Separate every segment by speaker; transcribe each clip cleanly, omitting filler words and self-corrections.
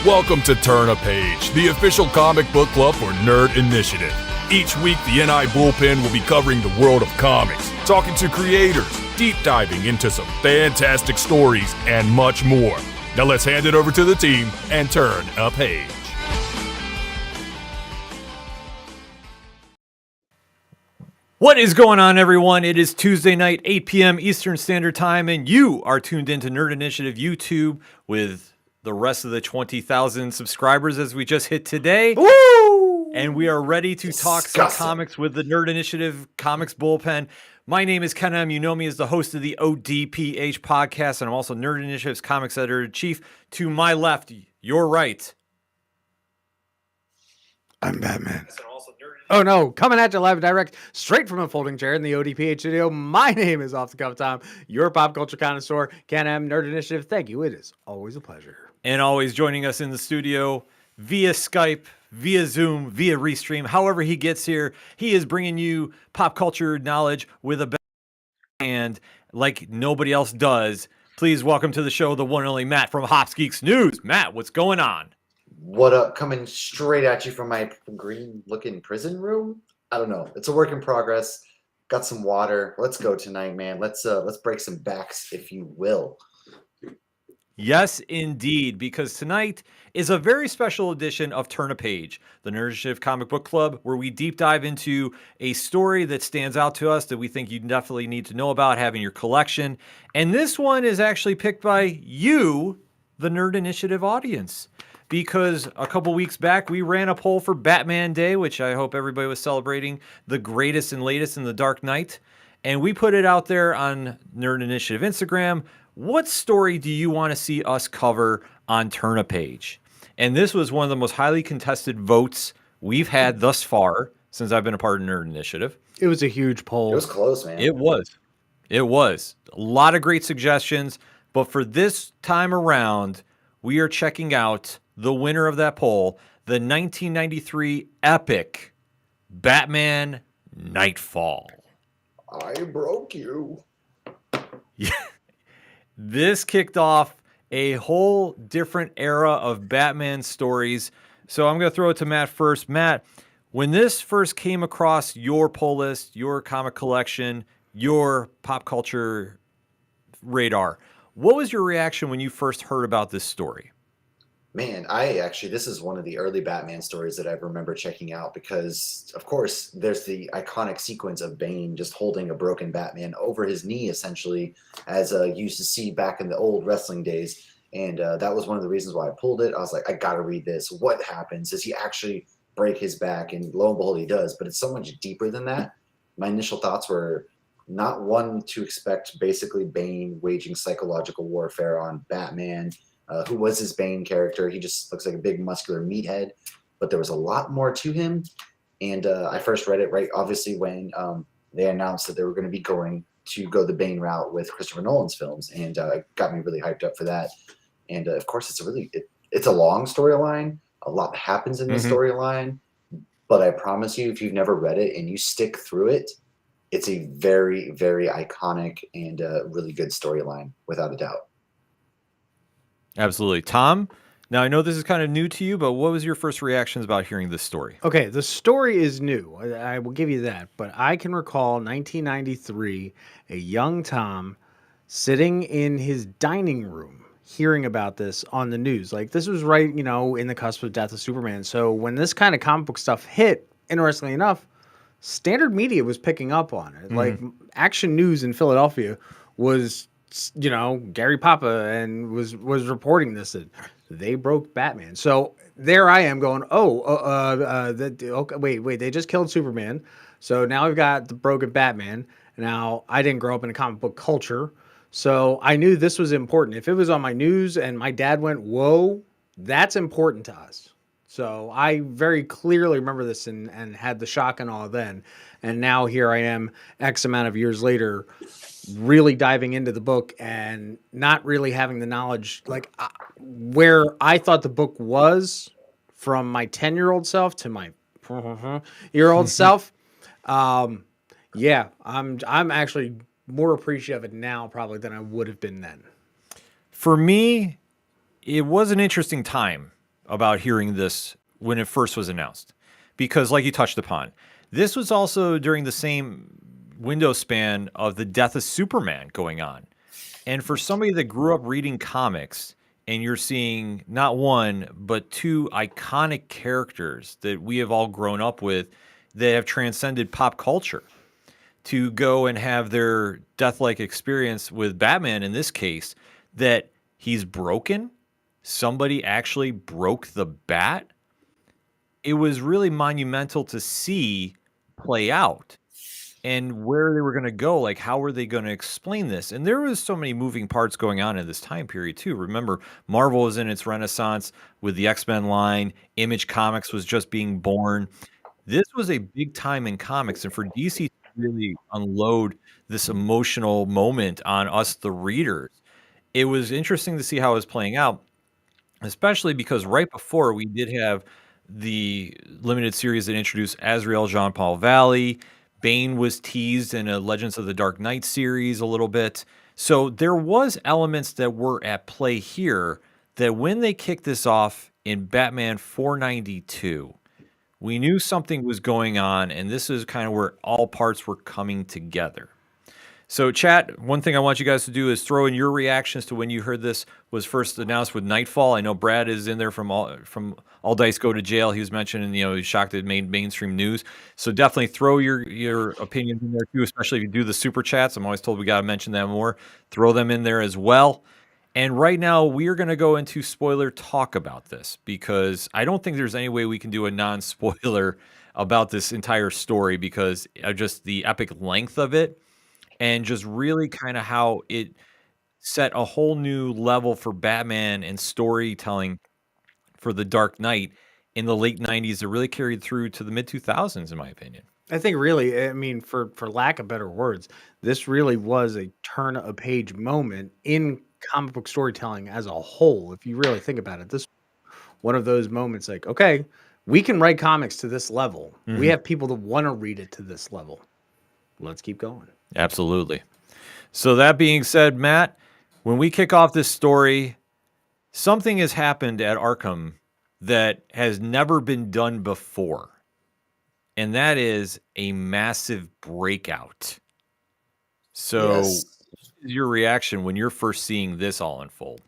Speaker 1: Welcome to Turn a Page, the official comic book club for Nerd Initiative. Each week, the NI Bullpen will be covering the world of comics, talking to creators, deep diving into some fantastic stories, and much more. Now let's hand it over to the team and turn a page.
Speaker 2: What is going on, everyone? It is Tuesday night, 8 p.m. Eastern Standard Time, and you are tuned into Nerd Initiative YouTube with the rest of the 20,000 subscribers as we just hit today.
Speaker 3: Woo!
Speaker 2: And we are ready to talk some comics with the Nerd Initiative Comics Bullpen. My name is Ken M. You know me as the host of the ODPH podcast, and I'm also Nerd Initiative's comics editor-in-chief. To my left, your right.
Speaker 3: I'm Batman. Oh no, coming at you live and direct, straight from a folding chair in the ODPH studio. My name is Off the Cuff Tom, your pop culture connoisseur, Ken M. Nerd Initiative. Thank you. It is always a pleasure.
Speaker 2: And always joining us in the studio via Skype, via Zoom, via Restream, however he gets here, he is bringing you pop culture knowledge with a hand like nobody else does. Please welcome to the show the one and only Matt from Hops Geeks News. Matt, what's going on?
Speaker 4: What up? Coming straight at you from my green-looking prison room. I don't know. It's a work in progress. Got some water. Let's go tonight, man. Let's break some backs, if you will.
Speaker 2: Yes, indeed, because tonight is a very special edition of Turn a Page, the Nerd Initiative Comic Book Club, where we deep dive into a story that stands out to us that we think you definitely need to know about having your collection. And this one is actually picked by you, the Nerd Initiative audience. Because a couple weeks back, we ran a poll for Batman Day, which I hope everybody was celebrating the greatest and latest in the Dark Knight. And we put it out there on Nerd Initiative Instagram. What story do you want to see us cover on Turn a Page? And this was one of the most highly contested votes we've had thus far since I've been a part of Nerd Initiative.
Speaker 3: It was a huge poll.
Speaker 4: It was close, man.
Speaker 2: It was. A lot of great suggestions. But for this time around, we are checking out the winner of that poll, the 1993 epic Batman Knightfall.
Speaker 4: I broke you.
Speaker 2: Yeah. This kicked off a whole different era of Batman stories. So I'm going to throw it to Matt first. Matt, when this first came across your poll list, your comic collection, your pop culture radar, what was your reaction when you first heard about this story?
Speaker 4: Man, this is one of the early Batman stories that I remember checking out because, of course, there's the iconic sequence of Bane just holding a broken Batman over his knee, essentially, as you used to see back in the old wrestling days. And that was one of the reasons why I pulled it. I was like, I got to read this. What happens? Does he actually break his back? And lo and behold, he does. But it's so much deeper than that. My initial thoughts were not one to expect basically Bane waging psychological warfare on Batman, who was his Bane character. He just looks like a big muscular meathead, but there was a lot more to him. And I first read it obviously when they announced that they were going to be going to go the Bane route with Christopher Nolan's films, and it got me really hyped up for that. And of course, it's a long storyline. A lot happens in the storyline, but I promise you, if you've never read it and you stick through it, it's a very, very iconic and really good storyline, without a doubt.
Speaker 2: Absolutely. Tom, now I know this is kind of new to you, but what was your first reactions about hearing this story?
Speaker 3: Okay, the story is new. I will give you that. But I can recall 1993, a young Tom sitting in his dining room hearing about this on the news. Like, this was right, in the cusp of Death of Superman. So when this kind of comic book stuff hit, interestingly enough, standard media was picking up on it. Like, Action News in Philadelphia was Gary Papa and was reporting this, that they broke Batman. So there I am going, okay, wait, they just killed Superman. So now we've got the broken Batman. Now, I didn't grow up in a comic book culture, so I knew this was important. If it was on my news and my dad went, whoa, that's important to us. So I very clearly remember this and had the shock and awe then. And now here I am, X amount of years later, really diving into the book and not really having the knowledge, like where I thought the book was from my 10-year-old self to my year-old self. Yeah, I'm actually more appreciative of it now probably than I would have been then.
Speaker 2: For me, it was an interesting time. about hearing this when it first was announced. Because, like you touched upon, this was also during the same window span of the death of Superman going on. And for somebody that grew up reading comics, and you're seeing not one, but two iconic characters that we have all grown up with that have transcended pop culture, to go and have their death-like experience with Batman in this case, that he's broken, somebody actually broke the bat. It was really monumental to see play out and where they were going to go. Like, how were they going to explain this? And there was so many moving parts going on in this time period too. Remember, Marvel was in its renaissance with the X-Men line. Image Comics was just being born. This was a big time in comics, and for DC to really unload this emotional moment on us, the readers, it was interesting to see how it was playing out, especially because right before we did have the limited series that introduced Azrael Jean-Paul Valley. Bane was teased in a Legends of the Dark Knight series a little bit. So there was elements that were at play here that when they kicked this off in Batman 492, we knew something was going on, and this is kind of where all parts were coming together. So, chat, one thing I want you guys to do is throw in your reactions to when you heard this was first announced with Knightfall. I know Brad is in there from All Dice Go to Jail. He was mentioning, he's shocked it made mainstream news. So definitely throw your opinions in there too, especially if you do the super chats. I'm always told we got to mention that more. Throw them in there as well. And right now, we are going to go into spoiler talk about this because I don't think there's any way we can do a non-spoiler about this entire story because of just the epic length of it. And just really kind of how it set a whole new level for Batman and storytelling for the Dark Knight in the late 90s that really carried through to the mid 2000s, in my opinion.
Speaker 3: I think really, I mean, for lack of better words, this really was a turn a page moment in comic book storytelling as a whole. If you really think about it, this one of those moments like, okay, we can write comics to this level. We have people that want to read it to this level. Let's keep going.
Speaker 2: Absolutely. So that being said, Matt, when we kick off this story, something has happened at Arkham that has never been done before. And that is a massive breakout. So your reaction when you're first seeing this all unfold?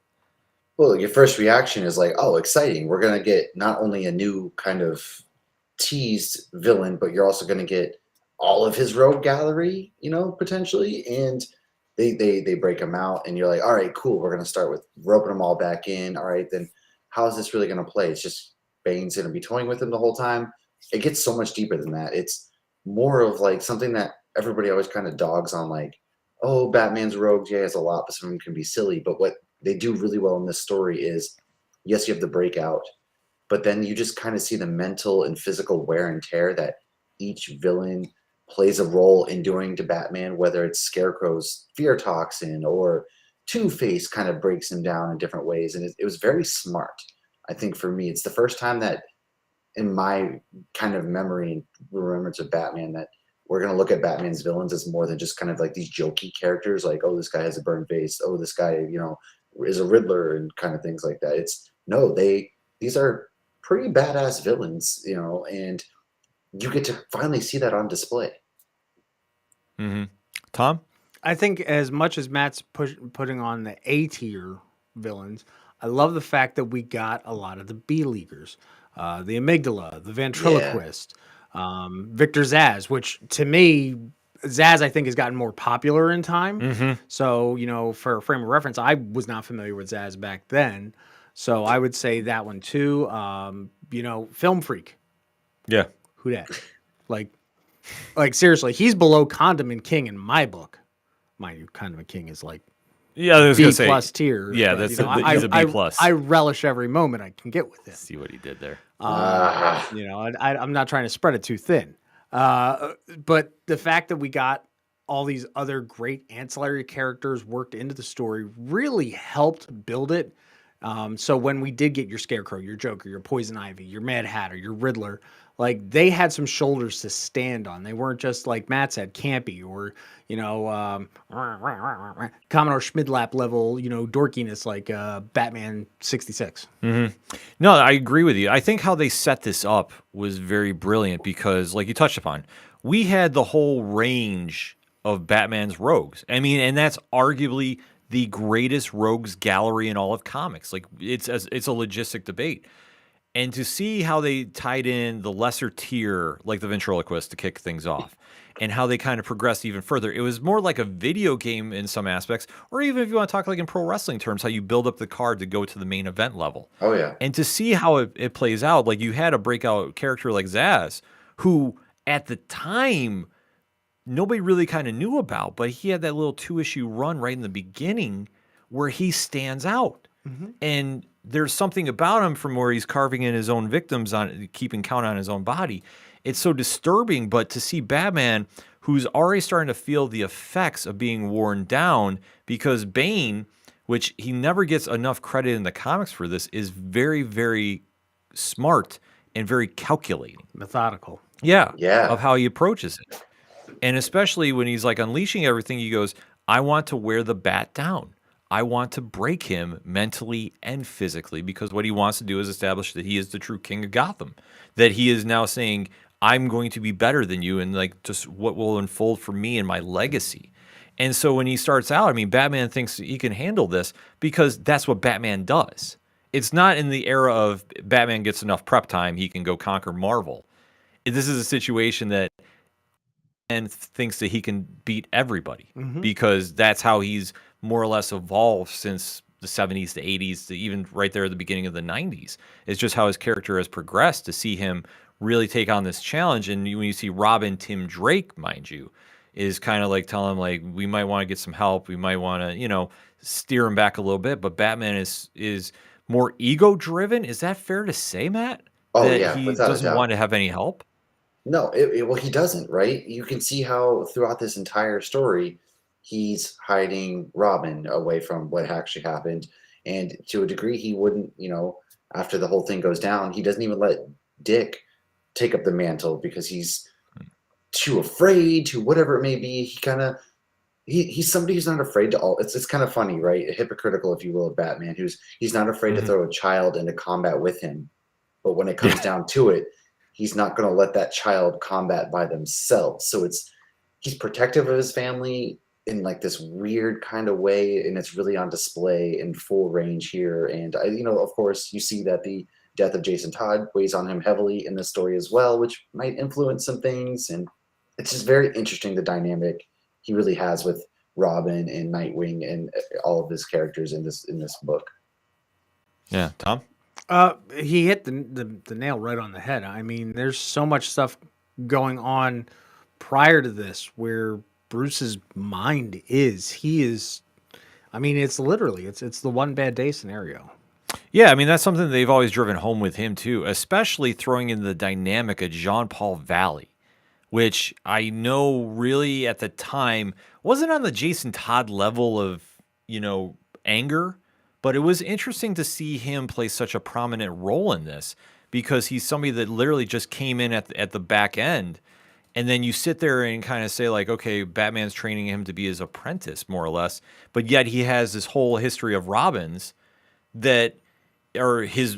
Speaker 4: Well, your first reaction is like, oh, exciting. We're going to get not only a new kind of teased villain, but you're also going to get all of his rogue gallery, potentially. And they break them out and you're like, all right, cool. We're going to start with roping them all back in. All right, then how is this really going to play? It's just Bane's going to be toying with him the whole time. It gets so much deeper than that. It's more of like something that everybody always kind of dogs on, like, oh, Batman's rogues. Yeah, he has a lot, but some of them can be silly. But what they do really well in this story is, yes, you have the breakout, but then you just kind of see the mental and physical wear and tear that each villain plays a role in doing to Batman, whether it's Scarecrow's fear toxin or Two-Face kind of breaks him down in different ways. And it was very smart. I think for me, it's the first time that in my kind of memory and remembrance of Batman that we're going to look at Batman's villains as more than just kind of like these jokey characters. Like, oh, this guy has a burned face. Oh, this guy, is a Riddler and kind of things like that. These are pretty badass villains, and you get to finally see that on display.
Speaker 2: Tom?
Speaker 3: I think as much as Matt's putting on the A-tier villains, I love the fact that we got a lot of the B-leaguers. The Amygdala, the Ventriloquist, Victor Zsasz, which to me, Zsasz I think has gotten more popular in time. So, for a frame of reference, I was not familiar with Zsasz back then. So I would say that one too. Film Freak.
Speaker 2: Yeah.
Speaker 3: Who dat? Like seriously, he's below Condiment King in my book. Mind you, Condiment King is like
Speaker 2: I was
Speaker 3: B plus tier.
Speaker 2: Yeah,
Speaker 3: but,
Speaker 2: he's a B plus.
Speaker 3: I relish every moment I can get with it.
Speaker 2: See what he did there.
Speaker 3: I'm not trying to spread it too thin. But the fact that we got all these other great ancillary characters worked into the story really helped build it. So when we did get your Scarecrow, your Joker, your Poison Ivy, your Mad Hatter, your Riddler, Like they had some shoulders to stand on. They weren't just like Matt said, campy or Commodore Schmidlap level, dorkiness like Batman 66.
Speaker 2: No, I agree with you. I think how they set this up was very brilliant because, like you touched upon, we had the whole range of Batman's rogues. I mean, and that's arguably the greatest rogues gallery in all of comics. Like it's a logistic debate. And to see how they tied in the lesser tier, like the ventriloquist, to kick things off, and how they kind of progressed even further, it was more like a video game in some aspects, or even if you want to talk like in pro wrestling terms, how you build up the card to go to the main event level.
Speaker 4: Oh yeah.
Speaker 2: And to see how it plays out, like you had a breakout character like Zaz, who at the time nobody really kind of knew about, but he had that little 2-issue run right in the beginning where he stands out. And there's something about him from where he's carving in his own victims on keeping count on his own body. It's so disturbing, but to see Batman, who's already starting to feel the effects of being worn down because Bane, which he never gets enough credit in the comics for this, is very, very smart and very calculating.
Speaker 3: Methodical.
Speaker 2: Yeah.
Speaker 4: Yeah.
Speaker 2: Of how he approaches it. And especially when he's like unleashing everything, he goes, I want to wear the bat down. I want to break him mentally and physically because what he wants to do is establish that he is the true king of Gotham. That he is now saying, I'm going to be better than you and like just what will unfold for me and my legacy. And so when he starts out, I mean, Batman thinks he can handle this because that's what Batman does. It's not in the era of Batman gets enough prep time, he can go conquer Marvel. This is a situation that and thinks that he can beat everybody because that's how he's more or less evolved since the 70s to 80s to even right there at the beginning of the 90s. It's just how his character has progressed to see him really take on this challenge. And when you see Robin, Tim Drake, mind you, is kind of like telling him like, we might want to get some help. We might want to, steer him back a little bit. But Batman is more ego driven. Is that fair to say, Matt?
Speaker 4: Oh,
Speaker 2: that
Speaker 4: yeah,
Speaker 2: he
Speaker 4: without a
Speaker 2: doesn't
Speaker 4: doubt.
Speaker 2: want to have any help?
Speaker 4: No, well, he doesn't, right? You can see how throughout this entire story, he's hiding Robin away from what actually happened. And to a degree, he wouldn't, after the whole thing goes down, he doesn't even let Dick take up the mantle because he's too afraid to whatever it may be. He kind of, he's somebody who's not afraid to all. It's kind of funny, right? Hypocritical, if you will, of Batman, he's not afraid to throw a child into combat with him. But when it comes down to it, he's not going to let that child combat by themselves. So he's protective of his family in like this weird kind of way, and it's really on display in full range here. And of course, you see that the death of Jason Todd weighs on him heavily in this story as well, which might influence some things. And it's just very interesting the dynamic he really has with Robin and Nightwing and all of his characters in this book.
Speaker 2: Yeah, Tom?
Speaker 3: He hit the nail right on the head. I mean, there's so much stuff going on prior to this where Bruce's mind is. He is. I mean, it's literally it's the one bad day scenario.
Speaker 2: Yeah, I mean that's something they've always driven home with him too, especially throwing in the dynamic of Jean-Paul Valley, which I know really at the time wasn't on the Jason Todd level of anger. But it was interesting to see him play such a prominent role in this because he's somebody that literally just came in at the back end. And then you sit there and kind of say like, okay, Batman's training him to be his apprentice more or less. But yet he has this whole history of Robins that are his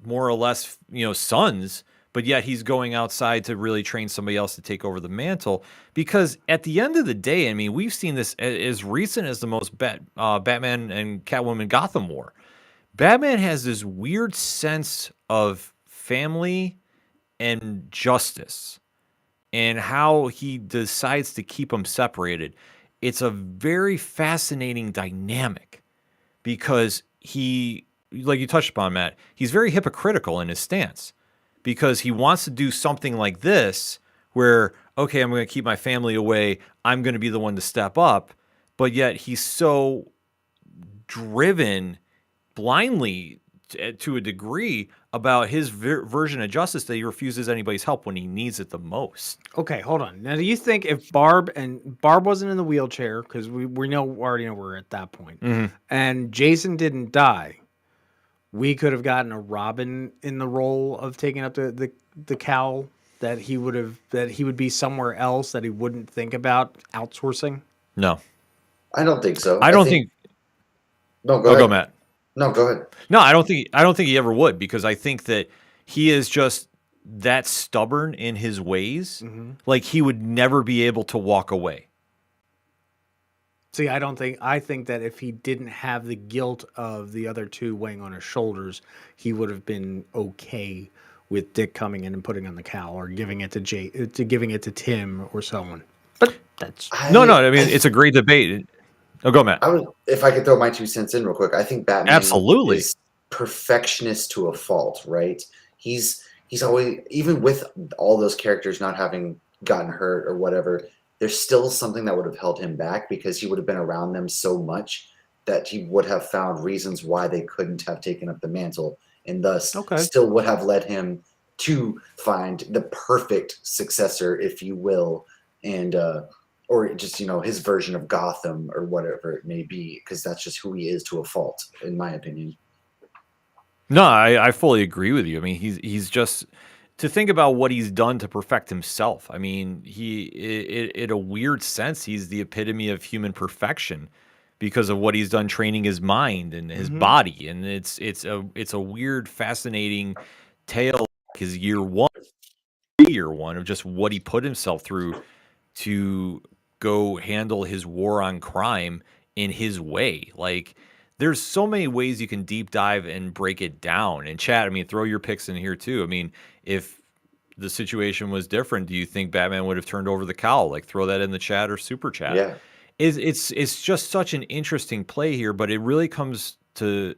Speaker 2: more or less, sons. But yet he's going outside to really train somebody else to take over the mantle. Because at the end of the day, I mean, we've seen this as recent as the most Batman and Catwoman Gotham War. Batman has this weird sense of family and justice and how he decides to keep them separated. It's a very fascinating dynamic because he, like you touched upon, Matt, he's very hypocritical in his stance. Because he wants to do something like this where, okay, I'm going to keep my family away. I'm going to be the one to step up. But yet he's so driven blindly to a degree about his version of justice that he refuses anybody's help when he needs it the most.
Speaker 3: Okay, hold on. Now, do you think if Barb wasn't in the wheelchair, because we already know we're at that point, and Jason didn't die, we could have gotten a Robin in the role of taking up the cowl that he would be somewhere else, that he wouldn't think about outsourcing?
Speaker 2: No,
Speaker 4: I don't think so.
Speaker 2: I don't think.
Speaker 4: No, go
Speaker 2: Oh, go
Speaker 4: ahead.
Speaker 2: Matt.
Speaker 4: No, go ahead.
Speaker 2: No, I don't think. I don't think he ever would, because I think that he is just that stubborn in his ways. Like, he would never be able to walk away.
Speaker 3: See, I think that if he didn't have the guilt of the other two weighing on his shoulders, he would have been okay with Dick coming in and putting on the cowl, or giving it to Tim or someone. But that's
Speaker 2: No. I mean, it's a great debate. Oh, go Matt.
Speaker 4: If I could throw my 2 cents in real quick, I think Batman
Speaker 2: Absolutely.
Speaker 4: is perfectionist to a fault, right? He's always, even with all those characters not having gotten hurt or whatever, there's still something that would have held him back, because he would have been around them so much that he would have found reasons why they couldn't have taken up the mantle, and thus still would have led him to find the perfect successor, if you will, and or just, his version of Gotham or whatever it may be, because that's just who he is to a fault, in my opinion.
Speaker 2: No, I fully agree with you. I mean, he's just, to think about what he's done to perfect himself. I mean, in a weird sense, he's the epitome of human perfection, because of what he's done training his mind and his body. And it's a weird, fascinating tale, his year one of just what he put himself through to go handle his war on crime in his way. Like, there's so many ways you can deep dive and break it down. And chat, I mean, throw your picks in here too. I mean, if the situation was different, do you think Batman would have turned over the cowl? Like, throw that in the chat or super chat.
Speaker 4: Yeah.
Speaker 2: It's just such an interesting play here, but it really comes to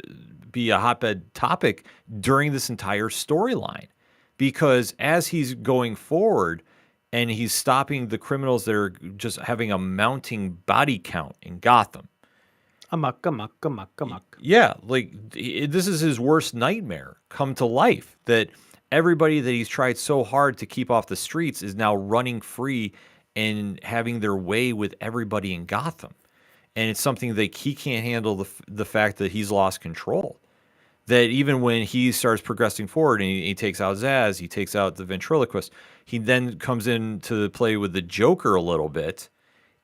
Speaker 2: be a hotbed topic during this entire storyline, because as he's going forward and he's stopping the criminals that are just having a mounting body count in Gotham.
Speaker 3: Amok.
Speaker 2: Yeah, like, this is his worst nightmare come to life, that everybody that he's tried so hard to keep off the streets is now running free and having their way with everybody in Gotham. And it's something that he can't handle, the fact that he's lost control. That even when he starts progressing forward and he takes out Zaz, he takes out the ventriloquist, he then comes into play with the Joker a little bit,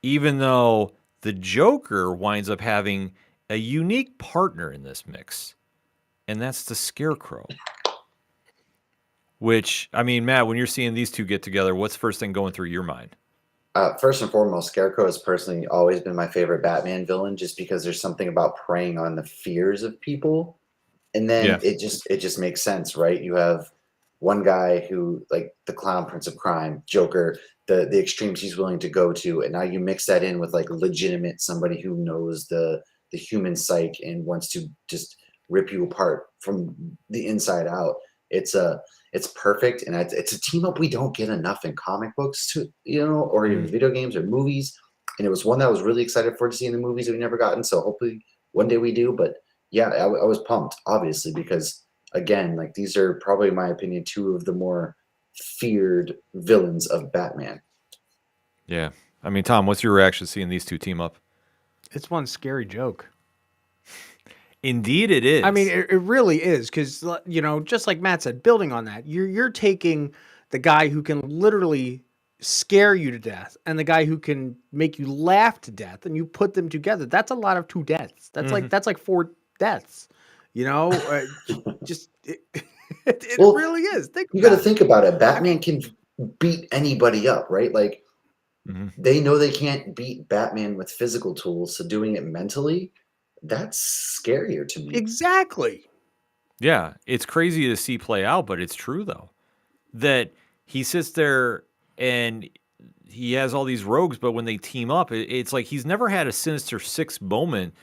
Speaker 2: even though the Joker winds up having a unique partner in this mix, and that's the Scarecrow. Which, I mean, Matt, when you're seeing these two get together, what's the first thing going through your mind?
Speaker 4: First and foremost, Scarecrow has personally always been my favorite Batman villain, just because there's something about preying on the fears of people. And then it just makes sense, right? You have one guy who, like, the clown prince of crime, Joker, the extremes he's willing to go to, and now you mix that in with, like, legitimate somebody who knows the human psyche and wants to just rip you apart from the inside out. It's perfect, and it's a team up we don't get enough in comic books, or even video games or movies. And it was one that I was really excited for to see in the movies that we never gotten. So hopefully one day we do. But yeah, I was pumped, obviously, because again, like, these are probably, in my opinion, two of the more feared villains of Batman.
Speaker 2: Yeah. I mean, Tom, what's your reaction seeing these two team up?
Speaker 3: It's one scary joke.
Speaker 2: Indeed it is.
Speaker 3: I mean, it really is, because, just like Matt said, building on that, you're taking the guy who can literally scare you to death and the guy who can make you laugh to death, and you put them together. That's a lot of 2 deaths. That's like 4 deaths. Just it really is.
Speaker 4: You got to think about it. Batman can beat anybody up, right? Like, they know they can't beat Batman with physical tools, so doing it mentally, that's scarier to me.
Speaker 3: Exactly.
Speaker 2: Yeah, it's crazy to see play out, but it's true, though, that he sits there and he has all these rogues, but when they team up, it's like he's never had a Sinister Six moment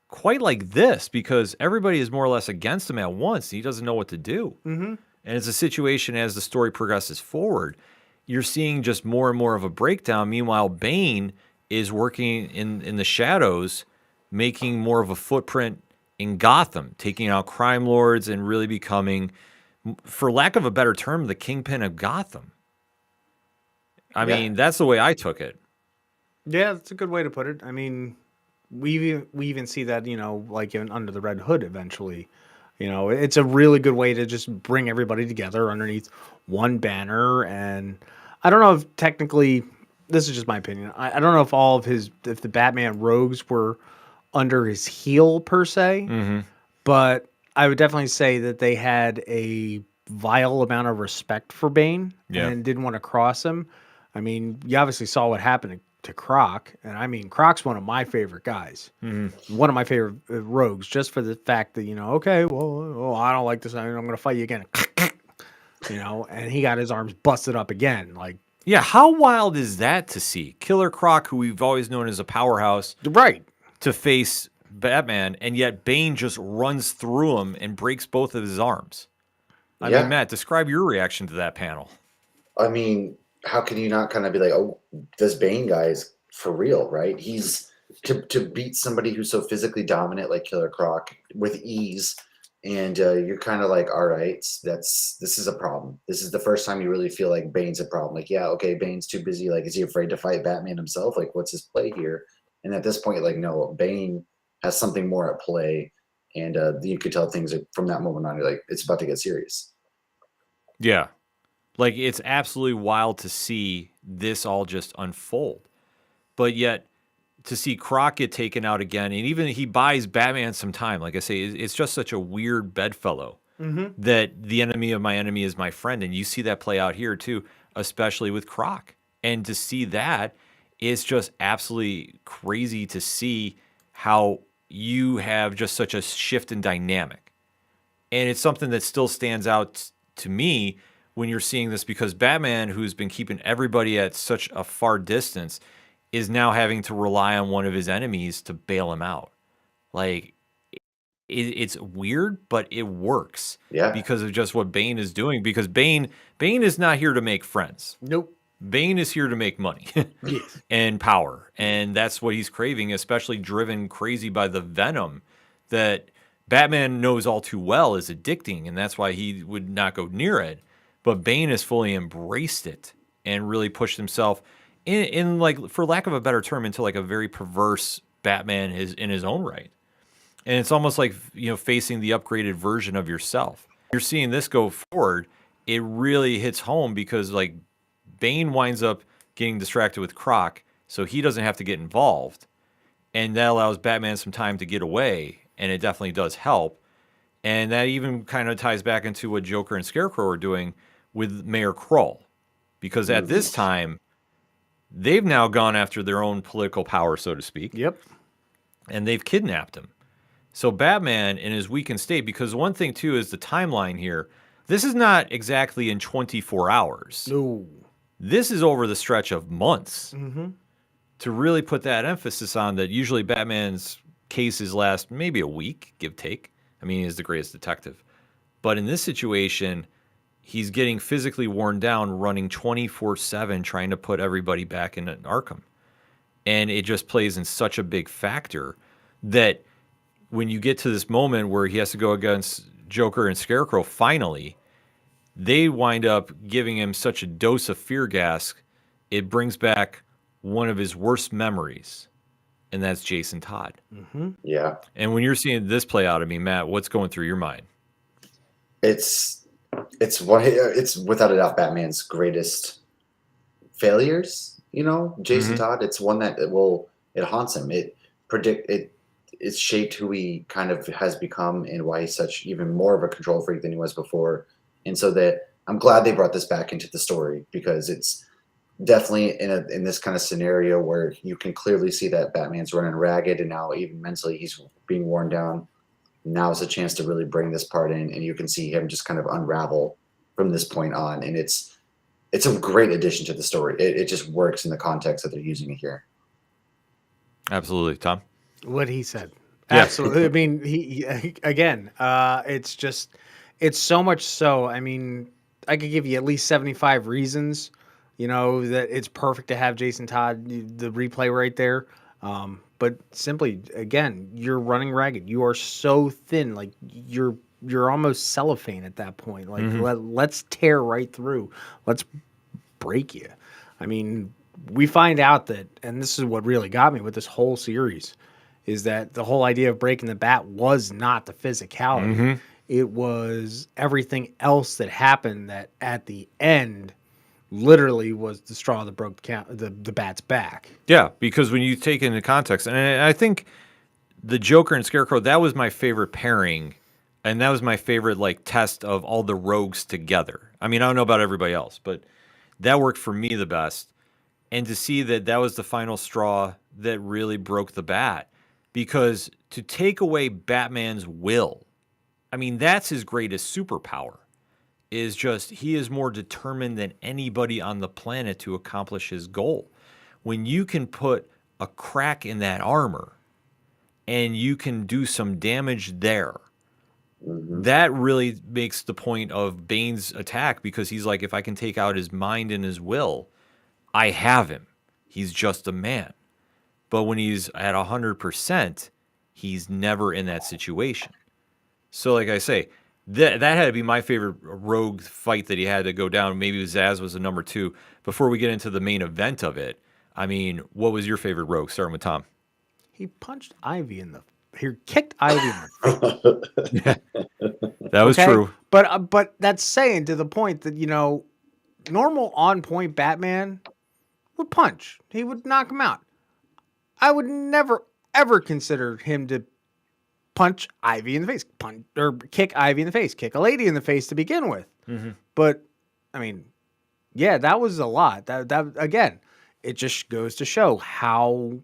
Speaker 2: quite like this, because everybody is more or less against him at once. And he doesn't know what to do. And it's a situation, as the story progresses forward, you're seeing just more and more of a breakdown. Meanwhile, Bane is working in the shadows, making more of a footprint in Gotham, taking out crime lords and really becoming, for lack of a better term, the kingpin of Gotham. I mean, that's the way I took it.
Speaker 3: Yeah, that's a good way to put it. I mean, we even see that, like, even under the Red Hood eventually, You know, it's a really good way to just bring everybody together underneath one banner. And I don't know if technically, this is just my opinion. I don't know if if the Batman rogues were under his heel per se, but I would definitely say that they had a vile amount of respect for Bane and didn't want to cross him. I mean, you obviously saw what happened to Croc, and I mean, Croc's one of my favorite guys, one of my favorite rogues, just for the fact that, you know, okay, well, I don't like this. I'm going to fight you again. You know, and he got his arms busted up again. Like,
Speaker 2: Yeah, how wild is that to see? Killer Croc, who we've always known as a powerhouse,
Speaker 3: right.
Speaker 2: to face Batman, and yet Bane just runs through him and breaks both of his arms. I mean, Matt, describe your reaction to that panel.
Speaker 4: I mean, how can you not kind of be like, oh, this Bane guy is for real, right? He's to beat somebody who's so physically dominant like Killer Croc with ease, and you're kind of like, all right, this is a problem. This is the first time you really feel like Bane's a problem. Like, yeah, okay, Bane's too busy. Like, is he afraid to fight Batman himself? Like, what's his play here? And at this point, like, no, Bane has something more at play, and you could tell things from that moment on. You're like, it's about to get serious.
Speaker 2: Yeah. Like, it's absolutely wild to see this all just unfold. But yet, to see Croc get taken out again, and even he buys Batman some time. Like I say, it's just such a weird bedfellow that the enemy of my enemy is my friend. And you see that play out here, too, especially with Croc. And to see that is just absolutely crazy to see how you have just such a shift in dynamic. And it's something that still stands out to me when you're seeing this, because Batman, who's been keeping everybody at such a far distance, is now having to rely on one of his enemies to bail him out. Like, it's weird, but it works.
Speaker 4: Yeah.
Speaker 2: Because of just what Bane is doing. Because Bane is not here to make friends.
Speaker 3: Nope.
Speaker 2: Bane is here to make money and power. And that's what he's craving, especially driven crazy by the venom that Batman knows all too well is addicting, and that's why he would not go near it. But Bane has fully embraced it and really pushed himself in like, for lack of a better term, into like a very perverse Batman in his own right. And it's almost like, you know, facing the upgraded version of yourself. You're seeing this go forward. It really hits home because, like, Bane winds up getting distracted with Croc, so he doesn't have to get involved. And that allows Batman some time to get away, and it definitely does help. And that even kind of ties back into what Joker and Scarecrow are doing with Mayor Kroll. Because at this time, they've now gone after their own political power, so to speak.
Speaker 3: Yep.
Speaker 2: And they've kidnapped him. So Batman, in his weakened state, because one thing, too, is the timeline here. This is not exactly in 24 hours.
Speaker 3: No.
Speaker 2: This is over the stretch of months. To really put that emphasis on that, usually Batman's cases last maybe a week, give take. I mean, he's the greatest detective. But in this situation, he's getting physically worn down, running 24/7, trying to put everybody back in Arkham. And it just plays in such a big factor that when you get to this moment where he has to go against Joker and Scarecrow, finally, they wind up giving him such a dose of fear gas, it brings back one of his worst memories, and that's Jason Todd.
Speaker 4: Yeah.
Speaker 2: And when you're seeing this play out, I mean, Matt, what's going through your mind?
Speaker 4: It's without a doubt Batman's greatest failures. You know, Jason Todd. It's one that it haunts him. It's shaped who he kind of has become and why he's such even more of a control freak than he was before. And so that I'm glad they brought this back into the story, because it's definitely in this kind of scenario where you can clearly see that Batman's running ragged, and now even mentally he's being worn down. Now is a chance to really bring this part in, and you can see him just kind of unravel from this point on. And it's a great addition to the story. It just works in the context that they're using it here.
Speaker 2: Absolutely. Tom?
Speaker 3: What he said.
Speaker 2: Yeah.
Speaker 3: Absolutely. I mean, he again, it's so much so. I mean, I could give you at least 75 reasons, you know, that it's perfect to have Jason Todd, the replay right there. But simply, again, you're running ragged. You are so thin, like you're almost cellophane at that point. Like let's tear right through. Let's break you. I mean, we find out that, and this is what really got me with this whole series, is that the whole idea of breaking the bat was not the physicality. It was everything else that happened that at the end literally was the straw that broke the bat's back.
Speaker 2: Yeah, because when you take into context, and I think the Joker and Scarecrow, that was my favorite pairing, and that was my favorite like test of all the rogues together. I mean, I don't know about everybody else, but that worked for me the best. And to see that that was the final straw that really broke the bat, because to take away Batman's will, I mean, that's his greatest superpower, is just he is more determined than anybody on the planet to accomplish his goal. When you can put a crack in that armor and you can do some damage there, that really makes the point of Bane's attack, because he's like, if I can take out his mind and his will, I have him. He's just a man. But when he's at 100%, he's never in that situation. So like I say, that had to be my favorite rogue fight that he had to go down. Maybe Zaz was the number 2. Before we get into the main event of it, I mean, what was your favorite rogue, starting with Tom?
Speaker 3: He punched Ivy in the. He kicked Ivy in the face.
Speaker 2: That was true.
Speaker 3: But that's saying to the point that, you know, normal on point Batman would punch. He would knock him out. I would never ever consider him to punch Ivy in the face, punch or kick Ivy in the face, kick a lady in the face to begin with. But I mean, yeah, that was a lot. That again, it just goes to show how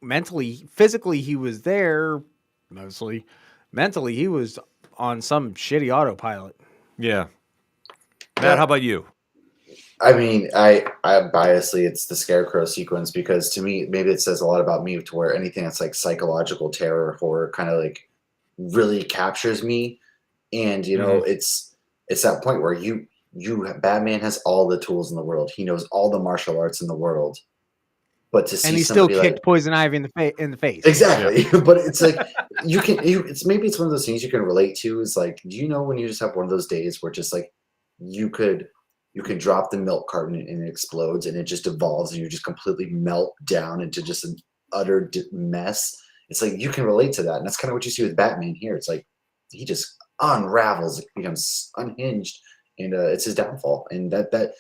Speaker 3: physically he was there, mostly mentally he was on some shitty autopilot.
Speaker 2: Yeah. Matt, how about you?
Speaker 4: I mean, I biasly, it's the Scarecrow sequence, because to me, maybe it says a lot about me, to where anything that's like psychological terror, horror, kind of like really captures me. And, you know, it's that point where Batman has all the tools in the world. He knows all the martial arts in the world. But to see,
Speaker 3: and he still kicked Poison Ivy in the face.
Speaker 4: Exactly. Yeah. But it's like maybe it's one of those things you can relate to. Is like, do you know when you just have one of those days where just like you could drop the milk carton and it explodes and it just evolves and you just completely melt down into just an utter mess. It's like you can relate to that, and that's kind of what you see with Batman here. It's like he just unravels, it becomes unhinged, and it's his downfall. And that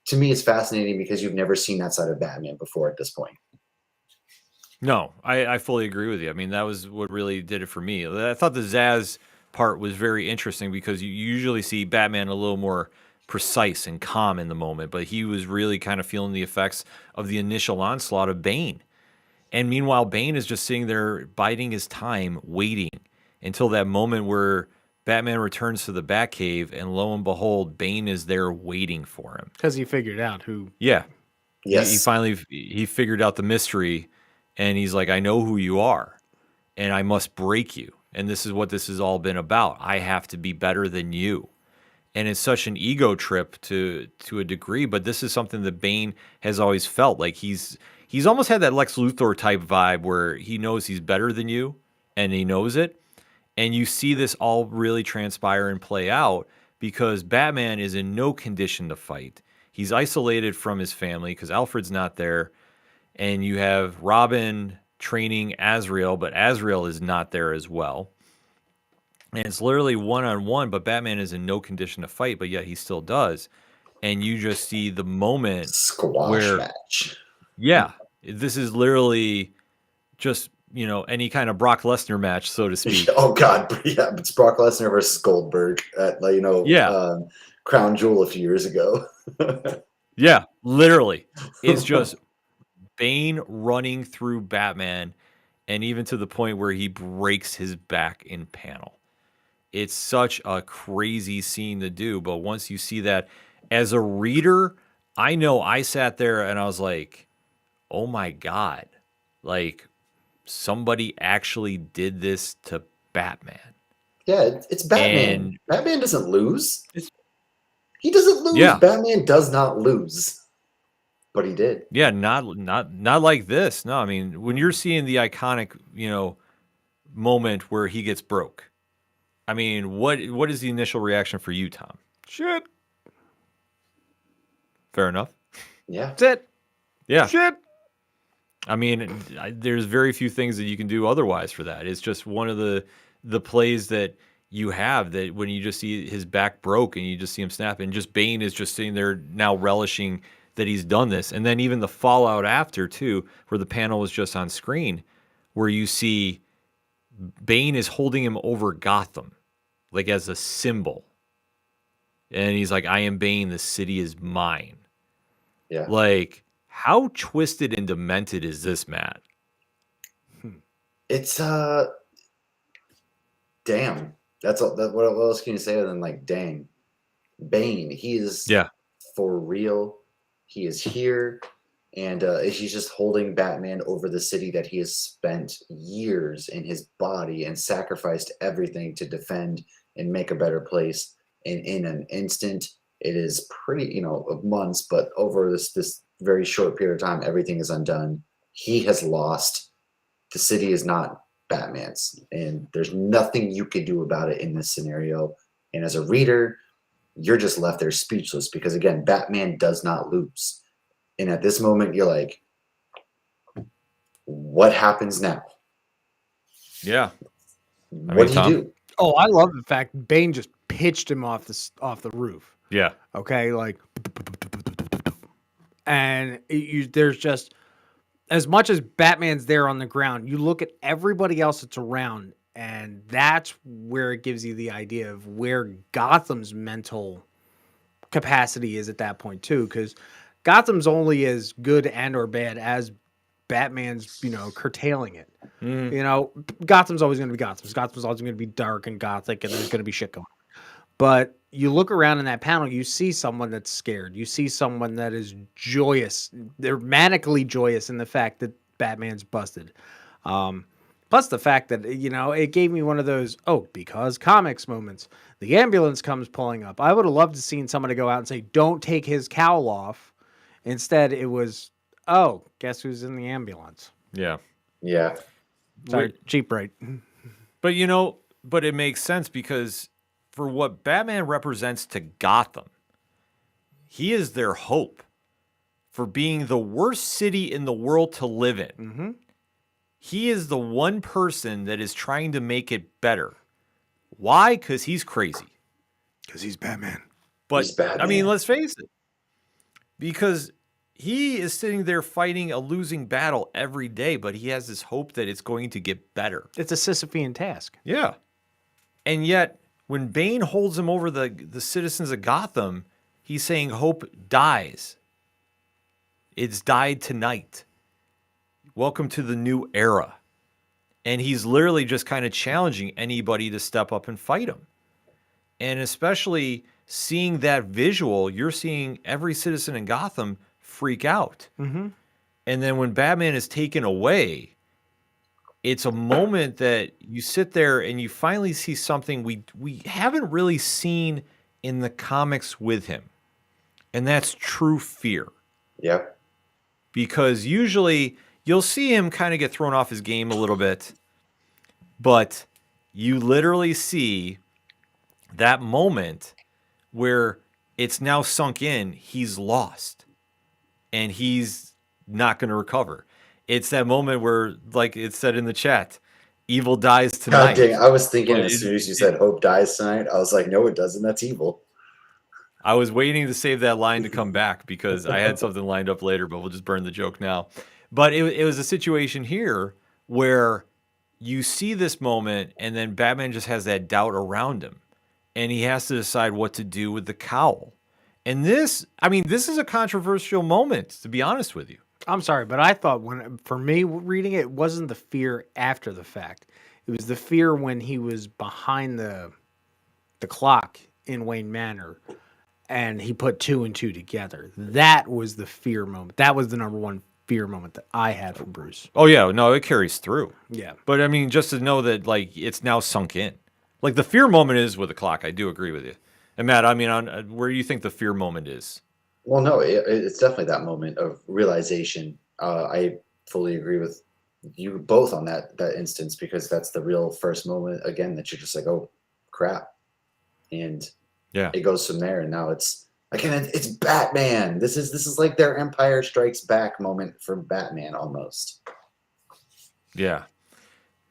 Speaker 4: to me is fascinating, because you've never seen that side of Batman before at this point.
Speaker 2: No, I fully agree with you. I mean, that was what really did it for me. I thought the Zaz part was very interesting, because you usually see Batman a little more precise and calm in the moment, but he was really kind of feeling the effects of the initial onslaught of Bane. And meanwhile, Bane is just sitting there biding his time, waiting until that moment where Batman returns to the Batcave, and lo and behold, Bane is there waiting for him.
Speaker 3: Because he figured out who.
Speaker 2: Yeah.
Speaker 4: Yes.
Speaker 2: He finally figured out the mystery, and he's like, I know who you are, and I must break you. And this is what this has all been about. I have to be better than you. And it's such an ego trip to a degree, but this is something that Bane has always felt. Like he's almost had that Lex Luthor type vibe, where he knows he's better than you, and he knows it. And you see this all really transpire and play out, because Batman is in no condition to fight. He's isolated from his family because Alfred's not there. And you have Robin training Azrael, but Azrael is not there as well. And it's literally one-on-one, but Batman is in no condition to fight, but yet he still does. And you just see the moment
Speaker 4: squash match.
Speaker 2: Yeah, this is literally just, you know, any kind of Brock Lesnar match, so to speak.
Speaker 4: Oh God, yeah, it's Brock Lesnar versus Goldberg at Crown Jewel a few years ago.
Speaker 2: Yeah, literally, it's just Bane running through Batman, and even to the point where he breaks his back in panel. It's such a crazy scene to do, but once you see that as a reader, I know I sat there and I was like, oh my God, like somebody actually did this to Batman.
Speaker 4: Yeah, it's Batman.
Speaker 2: And
Speaker 4: Batman doesn't lose. He doesn't lose.
Speaker 2: Yeah.
Speaker 4: Batman does not lose. But he did.
Speaker 2: Yeah, not like this. No, I mean, when you're seeing the iconic, you know, moment where he gets broke, I mean, what is the initial reaction for you, Tom?
Speaker 3: Shit.
Speaker 2: Fair enough.
Speaker 4: Yeah.
Speaker 3: That's it.
Speaker 2: Yeah.
Speaker 3: Shit.
Speaker 2: I mean, there's very few things that you can do otherwise for that. It's just one of the plays that you have that when you just see his back broke and you just see him snap, and just Bane is just sitting there now relishing that he's done this. And then even the fallout after too, where the panel was just on screen, where you see Bane is holding him over Gotham, like as a symbol. And he's like, I am Bane, the city is mine.
Speaker 4: Yeah.
Speaker 2: Like, how twisted and demented is this, Matt?
Speaker 4: It's damn. That's all. What else can you say other than like, dang, Bane? He is for real. He is here, and he's just holding Batman over the city that he has spent years in his body and sacrificed everything to defend and make a better place. And in an instant, it is pretty, of months, but over this very short period of time, everything is undone. He has lost. The city is not Batman's, and there's nothing you can do about it in this scenario. And as a reader, you're just left there speechless because, again, Batman does not lose. And at this moment, you're like, what happens now?
Speaker 2: Yeah.
Speaker 4: What do you do?
Speaker 3: Oh, I love the fact Bane just pitched him off the roof.
Speaker 2: Yeah.
Speaker 3: Okay, like, and there's just, as much as Batman's there on the ground, you look at everybody else that's around, and that's where it gives you the idea of where Gotham's mental capacity is at that point too, because Gotham's only as good and or bad as Batman's, curtailing it. Gotham's always going to be Gotham. Gotham's always going to be dark and gothic, and there's going to be shit going on. But you look around in that panel, you see someone that's scared. You see someone that is joyous. They're manically joyous in the fact that Batman's busted. Plus the fact that, it gave me one of those, because comics moments. The ambulance comes pulling up. I would have loved to seen somebody go out and say, don't take his cowl off. Instead, it was, guess who's in the ambulance?
Speaker 2: Yeah.
Speaker 4: Yeah.
Speaker 3: Sorry, cheap rate.
Speaker 2: But, but it makes sense because for what Batman represents to Gotham, he is their hope for being the worst city in the world to live in.
Speaker 3: Mm-hmm.
Speaker 2: He is the one person that is trying to make it better. Why? Because he's crazy.
Speaker 3: Because he's Batman.
Speaker 2: But,
Speaker 4: He's Batman.
Speaker 2: I mean, let's face it. Because he is sitting there fighting a losing battle every day, but he has this hope that it's going to get better.
Speaker 3: It's a Sisyphean task.
Speaker 2: Yeah. And yet, when Bane holds him over the citizens of Gotham, he's saying hope dies. It's died tonight. Welcome to the new era. And he's literally just kind of challenging anybody to step up and fight him. And especially seeing that visual, you're seeing every citizen in Gotham freak out.
Speaker 3: Mm-hmm.
Speaker 2: And then when Batman is taken away, it's a moment that you sit there and you finally see something we haven't really seen in the comics with him. And that's true fear.
Speaker 4: Yeah.
Speaker 2: Because usually you'll see him kind of get thrown off his game a little bit, but you literally see that moment where it's now sunk in, he's lost and he's not going to recover. It's that moment where, like it said in the chat, evil dies tonight.
Speaker 4: God dang, I was thinking as soon as you said hope dies tonight, I was like, no, it doesn't. That's evil.
Speaker 2: I was waiting to save that line to come back because I had something lined up later, but we'll just burn the joke now. But it was a situation here where you see this moment and then Batman just has that doubt around him and he has to decide what to do with the cowl. And this is a controversial moment, to be honest with you.
Speaker 3: I'm sorry, but I thought for me reading it wasn't the fear after the fact. It was the fear when he was behind the clock in Wayne Manor and he put 2 and 2 together. That was the fear moment. That was the number one fear moment that I had from Bruce.
Speaker 2: Oh yeah, no, it carries through.
Speaker 3: Yeah.
Speaker 2: But I mean, just to know that like it's now sunk in. Like the fear moment is with the clock. I do agree with you. And Matt, I mean, where do you think the fear moment is?
Speaker 4: Well, no, it's definitely that moment of realization. I fully agree with you both on that instance because that's the real first moment again that you're just like, oh crap, and
Speaker 2: yeah,
Speaker 4: it goes from there. And now it's again, it's Batman. This is like their Empire Strikes Back moment for Batman almost.
Speaker 2: Yeah.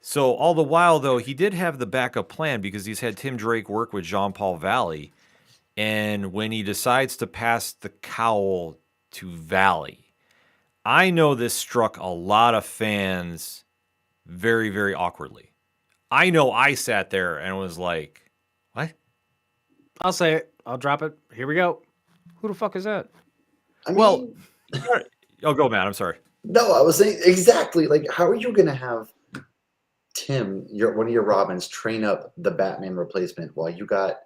Speaker 2: So all the while, though, he did have the backup plan because he's had Tim Drake work with Jean-Paul Valley. And when he decides to pass the cowl to Valley, I know this struck a lot of fans very, very awkwardly. I know I sat there and was like, what?
Speaker 3: I'll say it. I'll drop it. Here we go. Who the fuck is that?
Speaker 4: I mean,
Speaker 2: Well, oh, go, Matt. I'm sorry.
Speaker 4: no, I was saying exactly. Like, how are you going to have Tim, one of your Robins, train up the Batman replacement while you got,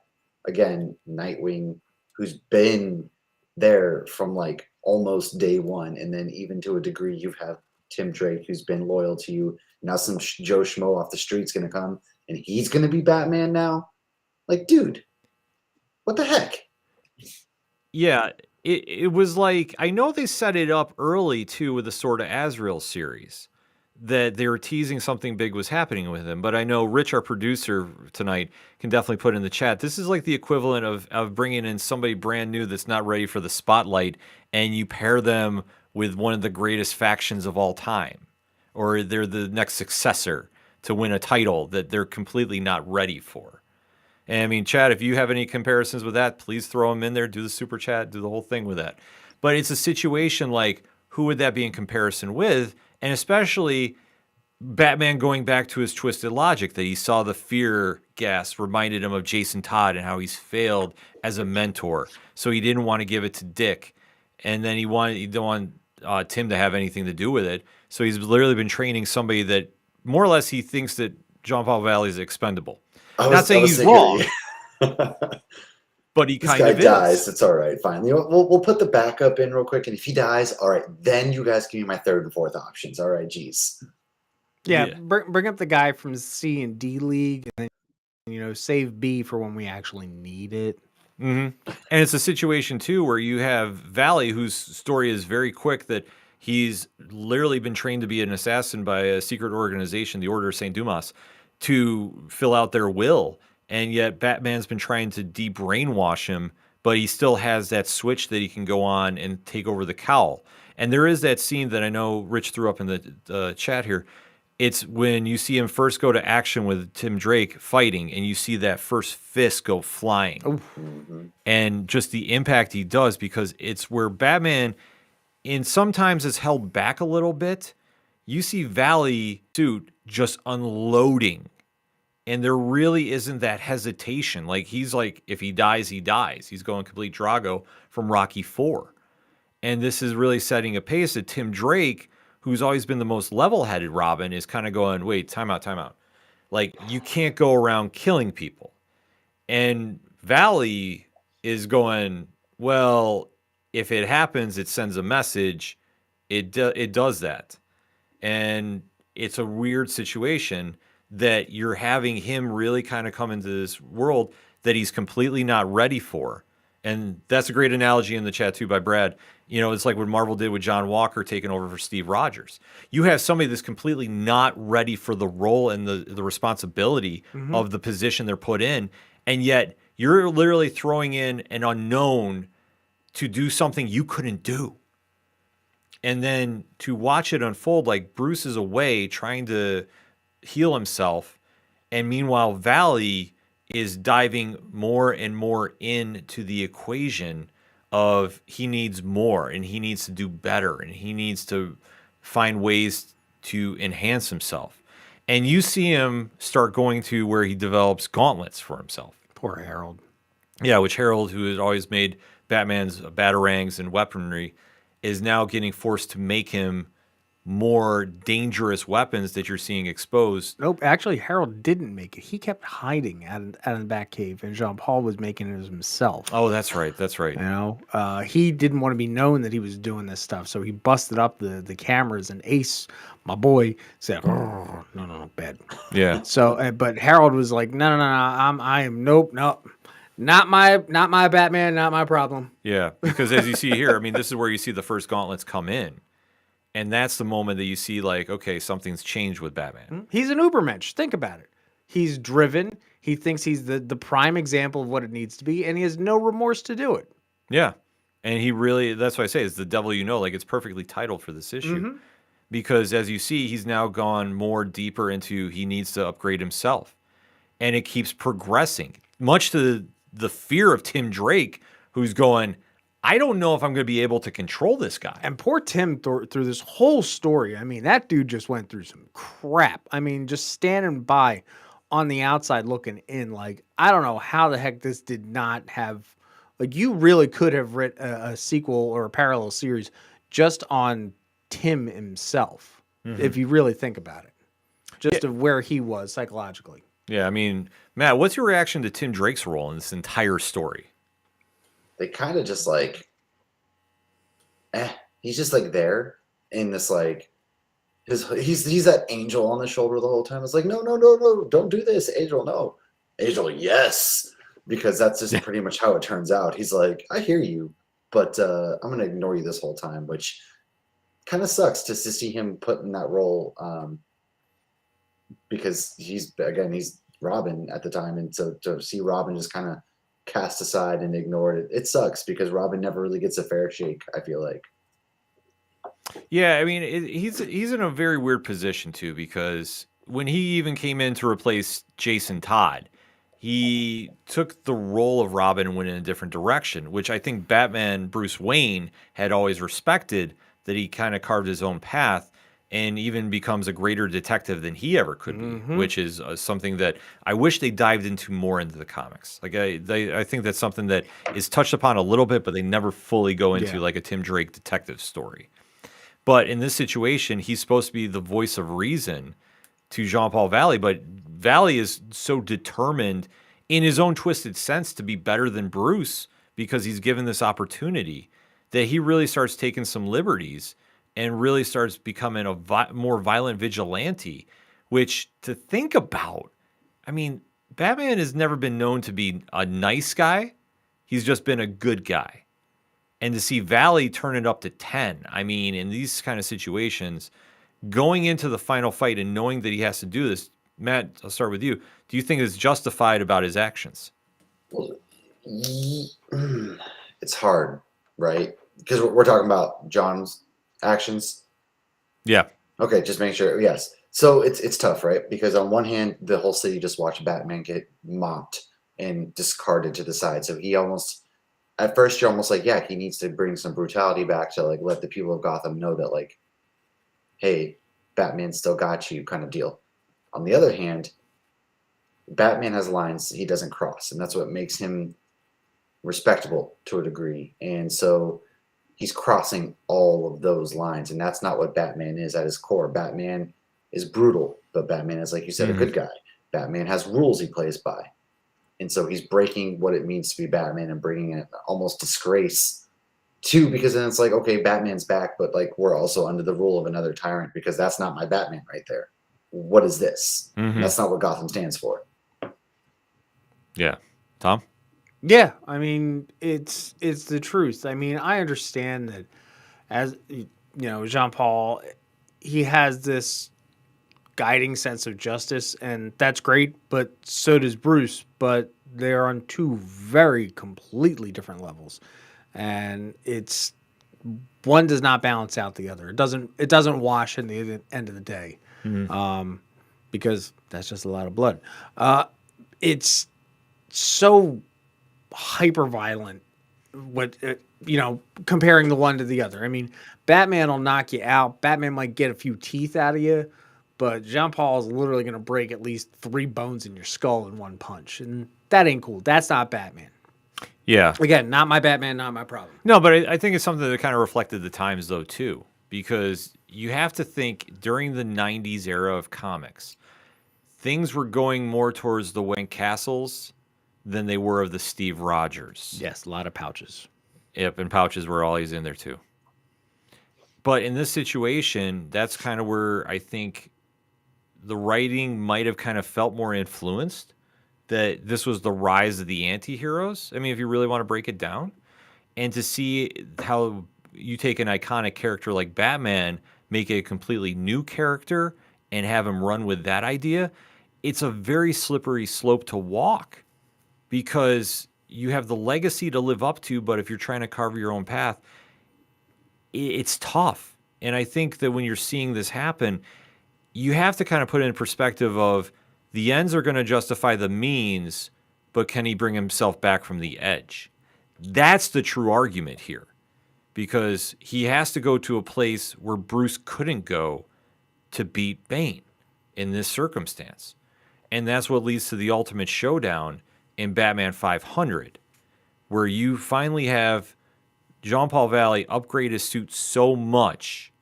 Speaker 4: again, Nightwing, who's been there from like almost day one, and then even to a degree, you have Tim Drake, who's been loyal to you. Now some Joe Schmo off the street's going to come, and he's going to be Batman now. Like, dude, what the heck?
Speaker 2: Yeah, it was like, I know they set it up early too with the Sword of Azrael series, that they were teasing something big was happening with him. But I know Rich, our producer tonight, can definitely put in the chat. This is like the equivalent of bringing in somebody brand new that's not ready for the spotlight, and you pair them with one of the greatest factions of all time, or they're the next successor to win a title that they're completely not ready for. And I mean, Chad, if you have any comparisons with that, please throw them in there. Do the super chat, do the whole thing with that. But it's a situation like, who would that be in comparison with? And especially Batman going back to his twisted logic that he saw the fear gas reminded him of Jason Todd and how he's failed as a mentor. So he didn't want to give it to Dick. And then he didn't want Tim to have anything to do with it. So he's literally been training somebody that more or less he thinks that Jean-Paul Valley is expendable. Not saying he's wrong, but he kind of is.
Speaker 4: This guy dies. It's all right. Fine. You know, we'll put the backup in real quick, and if he dies, all right, then you guys give me my third and fourth options. All right, geez.
Speaker 3: Yeah. Bring up the guy from C and D League, and then, save B for when we actually need it.
Speaker 2: Mm-hmm. And it's a situation, too, where you have Valley, whose story is very quick, that he's literally been trained to be an assassin by a secret organization, the Order of St. Dumas, to fill out their will. And yet Batman's been trying to de-brainwash him, but he still has that switch that he can go on and take over the cowl. And there is that scene that I know Rich threw up in the chat here. It's when you see him first go to action with Tim Drake fighting, and you see that first fist go flying.
Speaker 4: Mm-hmm.
Speaker 2: And just the impact he does, because it's where Batman, sometimes is held back a little bit. You see Valley suit just unloading, and there really isn't that hesitation. Like, he's like, if he dies, he dies. He's going complete Drago from Rocky IV. And this is really setting a pace that Tim Drake, who's always been the most level-headed Robin, is kind of going, wait, time out. Like, you can't go around killing people. And Valley is going, well, if it happens, it sends a message. It does that. And it's a weird situation that you're having him really kind of come into this world that he's completely not ready for. And that's a great analogy in the chat too by Brad. It's like what Marvel did with John Walker taking over for Steve Rogers. You have somebody that's completely not ready for the role and the responsibility of the position they're put in. And yet you're literally throwing in an unknown to do something you couldn't do. And then to watch it unfold, like Bruce is away trying to heal himself, and meanwhile Valley is diving more and more into the equation of he needs more, and he needs to do better, and he needs to find ways to enhance himself. And you see him start going to where he develops gauntlets for himself.
Speaker 3: Poor Harold.
Speaker 2: Yeah, which Harold, who has always made Batman's batarangs and weaponry, is now getting forced to make him more dangerous weapons that you're seeing exposed.
Speaker 3: Nope, actually, Harold didn't make it. He kept hiding out in the Batcave, and Jean-Paul was making it himself.
Speaker 2: Oh, that's right.
Speaker 3: He didn't want to be known that he was doing this stuff, so he busted up the cameras, and Ace, my boy, said, "Oh, no, bad."
Speaker 2: Yeah.
Speaker 3: So, but Harold was like, "No, nope, not my Batman, not my problem."
Speaker 2: Yeah, because as you see here, I mean, this is where you see the first gauntlets come in. And that's the moment that you see, like, okay, something's changed with Batman.
Speaker 3: He's an Ubermensch. Think about it. He's driven. He thinks he's the prime example of what it needs to be, and he has no remorse to do it.
Speaker 2: Yeah. And he really, that's why I say, it's the devil you know. Like, it's perfectly titled for this issue. because as you see, he's now gone more deeper into he needs to upgrade himself. And it keeps progressing, much to the fear of Tim Drake, who's going, I don't know if I'm going to be able to control this guy.
Speaker 3: And poor Tim through this whole story. I mean, that dude just went through some crap. I mean, just standing by on the outside looking in, like, I don't know how the heck this did not have, like, you really could have written a sequel or a parallel series just on Tim himself, if you really think about it, just of where he was psychologically.
Speaker 2: Yeah, I mean, Matt, what's your reaction to Tim Drake's role in this entire story?
Speaker 4: They kind of just like, he's just like there in this like, he's that angel on the shoulder the whole time. It's like, no, don't do this, Angel, no. Angel, yes, because that's just pretty much how it turns out. He's like, I hear you, but I'm gonna ignore you this whole time, which kind of sucks just to see him put in that role. Because he's Robin at the time, and so to see Robin just kind of cast aside and ignored, it sucks because Robin never really gets a fair shake, I feel like.
Speaker 2: Yeah, I mean, he's in a very weird position too, because when he even came in to replace Jason Todd, he took the role of Robin and went in a different direction, which I think Batman Bruce Wayne had always respected, that he kind of carved his own path and even becomes a greater detective than he ever could be, which is something that I wish they dived into more into the comics. Like I think that's something that is touched upon a little bit, but they never fully go into like a Tim Drake detective story. But in this situation, he's supposed to be the voice of reason to Jean-Paul Valley, but Valley is so determined in his own twisted sense to be better than Bruce because he's given this opportunity that he really starts taking some liberties and really starts becoming a more violent vigilante, which to think about, I mean, Batman has never been known to be a nice guy. He's just been a good guy. And to see Valley turn it up to 10, I mean, in these kind of situations, going into the final fight and knowing that he has to do this, Matt, I'll start with you. Do you think it's justified about his actions?
Speaker 4: Well, it's hard, right? Because we're talking about John's actions.
Speaker 2: Yeah.
Speaker 4: Okay, just make sure. Yes. So it's tough, right? Because on one hand, the whole city just watched Batman get mopped and discarded to the side. So he almost, at first, you're almost like, yeah, he needs to bring some brutality back to like let the people of Gotham know that like, hey, Batman still got you, kind of deal. On the other hand, Batman has lines he doesn't cross, and that's what makes him respectable to a degree. And so he's crossing all of those lines, and that's not what Batman is at his core. Batman is brutal, but Batman is, like you said, a good guy. Batman has rules he plays by. And so he's breaking what it means to be Batman and bringing it almost disgrace to, because then it's like, okay, Batman's back, but like we're also under the rule of another tyrant because that's not my Batman right there. What is this? That's not what Gotham stands for.
Speaker 2: Yeah. Tom?
Speaker 3: Yeah, I mean, it's the truth. I mean, I understand that as you know, Jean-Paul, he has this guiding sense of justice, and that's great, but so does Bruce, but they're on two very completely different levels. And it's one does not balance out the other. It doesn't wash in the end of the day. Because that's just a lot of blood. It's so hyper violent, comparing the one to the other. I mean, Batman will knock you out. Batman might get a few teeth out of you, but Jean-Paul is literally going to break at least 3 bones in your skull in one punch. And that ain't cool. That's not Batman.
Speaker 2: Yeah.
Speaker 3: Again, not my Batman, not my problem.
Speaker 2: No, but I think it's something that kind of reflected the times, though, too, because you have to think during the 90s era of comics, things were going more towards the Wayne Castles than they were of the Steve Rogers.
Speaker 3: Yes, a lot of pouches.
Speaker 2: Yep, and pouches were always in there, too. But in this situation, that's kind of where I think the writing might have kind of felt more influenced, that this was the rise of the anti-heroes. I mean, if you really want to break it down, and to see how you take an iconic character like Batman, make it a completely new character, and have him run with that idea, it's a very slippery slope to walk, because you have the legacy to live up to, but if you're trying to carve your own path, it's tough. And I think that when you're seeing this happen, you have to kind of put it in perspective of the ends are going to justify the means, but can he bring himself back from the edge? That's the true argument here, because he has to go to a place where Bruce couldn't go to beat Bane in this circumstance. And that's what leads to the ultimate showdown in Batman 500, where you finally have Jean-Paul Valley upgrade his suit so much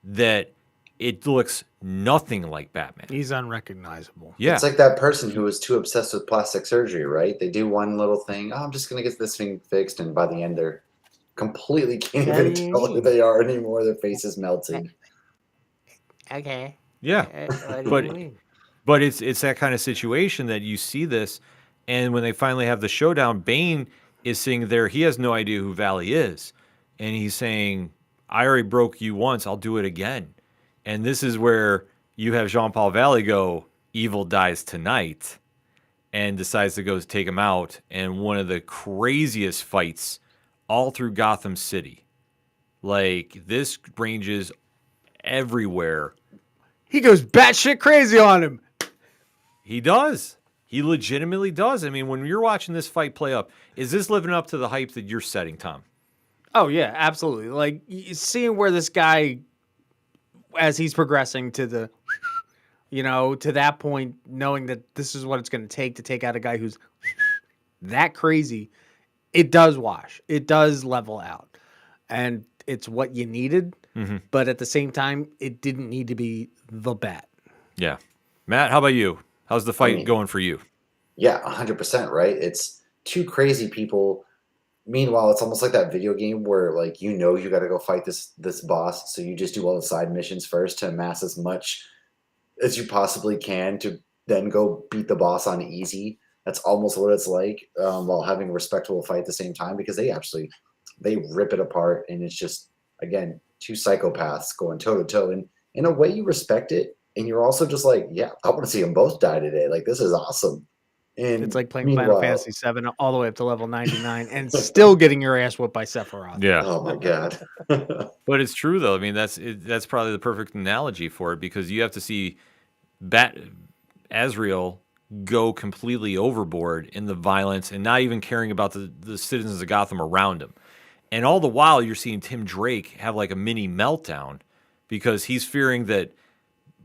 Speaker 2: that it looks nothing like Batman.
Speaker 3: He's unrecognizable.
Speaker 2: Yeah.
Speaker 4: It's like that person who was too obsessed with plastic surgery, right? They do one little thing. Oh, I'm just going to get this thing fixed. And by the end, they're completely can't
Speaker 5: What
Speaker 4: even
Speaker 5: do you
Speaker 4: tell who
Speaker 5: mean?
Speaker 4: they are anymore. Their face is melting.
Speaker 5: Okay.
Speaker 2: Yeah.
Speaker 5: What do
Speaker 2: But-
Speaker 5: you mean?
Speaker 2: But it's that kind of situation that you see this, and when they finally have the showdown, Bane is sitting there. He has no idea who Valley is, and he's saying, "I already broke you once. I'll do it again." And this is where you have Jean-Paul Valley go, "Evil dies tonight," and decides to go take him out. And one of the craziest fights all through Gotham City. Like, this ranges everywhere.
Speaker 3: He goes batshit crazy on him.
Speaker 2: He does. He legitimately does. I mean, when you're watching this fight play up, is this living up to the hype that you're setting, Tom?
Speaker 3: Oh yeah, absolutely. Like seeing where this guy, as he's progressing to the, to that point, knowing that this is what it's going to take out a guy who's that crazy, it does wash. It does level out, and it's what you needed.
Speaker 2: Mm-hmm.
Speaker 3: But at the same time, it didn't need to be the bat.
Speaker 2: Yeah. Matt, how about you? How's the fight
Speaker 4: I mean-
Speaker 2: going for you?
Speaker 4: Yeah, 100%, right? It's two crazy people. Meanwhile, it's almost like that video game where, like, you got to go fight this boss, so you just do all the side missions first to amass as much as you possibly can to then go beat the boss on easy. That's almost what it's like, while having a respectable fight at the same time, because they rip it apart, and it's just, again, two psychopaths going toe to toe, and in a way you respect it, and you're also just like, yeah, I want to see them both die today. Like, this is awesome. And
Speaker 3: It's like playing Final
Speaker 4: meanwhile-
Speaker 3: Fantasy VII all the way up to level 99 and still getting your ass whooped by Sephiroth.
Speaker 2: Yeah.
Speaker 4: Oh my god.
Speaker 2: But it's true, though. I mean, that's probably the perfect analogy for it, because you have to see Azrael go completely overboard in the violence and not even caring about the citizens of Gotham around him. And all the while, you're seeing Tim Drake have like a mini meltdown because he's fearing that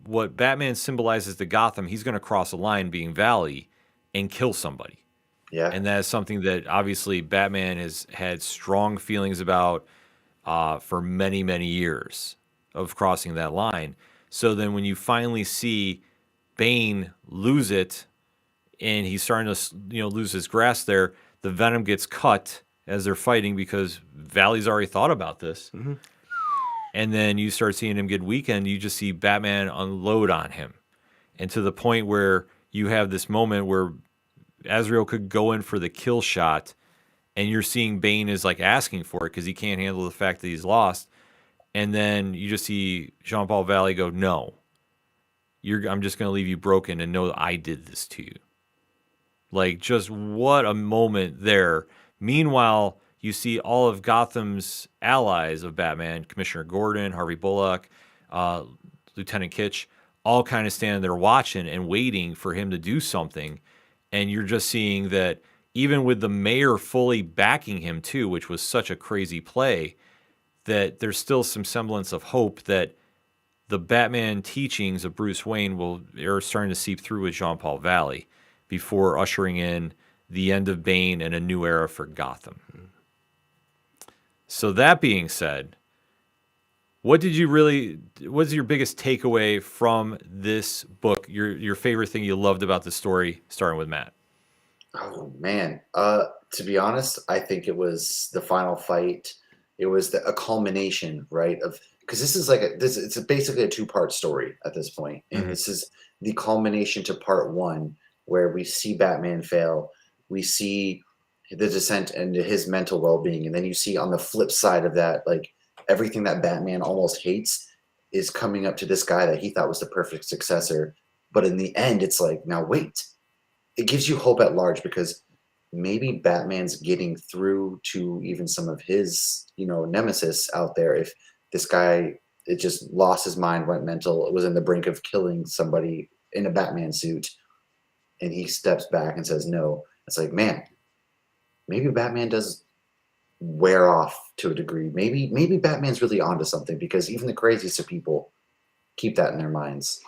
Speaker 2: what Batman symbolizes to Gotham, he's going to cross a line, being Valley, and kill somebody.
Speaker 4: Yeah.
Speaker 2: And that is something that obviously Batman has had strong feelings about for many, many years of crossing that line. So then when you finally see Bane lose it and he's starting to lose his grasp there, the venom gets cut as they're fighting because Valley's already thought about this.
Speaker 3: Mm-hmm.
Speaker 2: And then you start seeing him get weakened. You just see Batman unload on him. And to the point where you have this moment where Azrael could go in for the kill shot, and you're seeing Bane is like asking for it because he can't handle the fact that he's lost. And then you just see Jean-Paul Valley go, "No, I'm just going to leave you broken and know that I did this to you." Like, just what a moment there. Meanwhile, you see all of Gotham's allies of Batman, Commissioner Gordon, Harvey Bullock, Lieutenant Kitsch, all kind of standing there watching and waiting for him to do something. And you're just seeing that even with the mayor fully backing him too, which was such a crazy play, that there's still some semblance of hope that the Batman teachings of Bruce Wayne are starting to seep through with Jean-Paul Valley before ushering in the end of Bane and a new era for Gotham. So that being said, what's your biggest takeaway from this book? Your favorite thing you loved about the story, starting with Matt?
Speaker 4: Oh man. To be honest, I think it was the final fight. It was a culmination, right? Because this is it's basically a two-part story at this point. And
Speaker 2: Mhm.
Speaker 4: this is the culmination to part one, where we see Batman fail. We see the descent into his mental well-being. And then you see on the flip side of that, like, everything that Batman almost hates is coming up to this guy that he thought was the perfect successor. But in the end, it's like, now wait. It gives you hope at large, because maybe Batman's getting through to even some of his, nemesis out there. If this guy, it just lost his mind, went mental. It was in the brink of killing somebody in a Batman suit. And he steps back and says, no. It's like, man, maybe Batman does wear off to a degree. Maybe Batman's really onto something, because even the craziest of people keep that in their minds.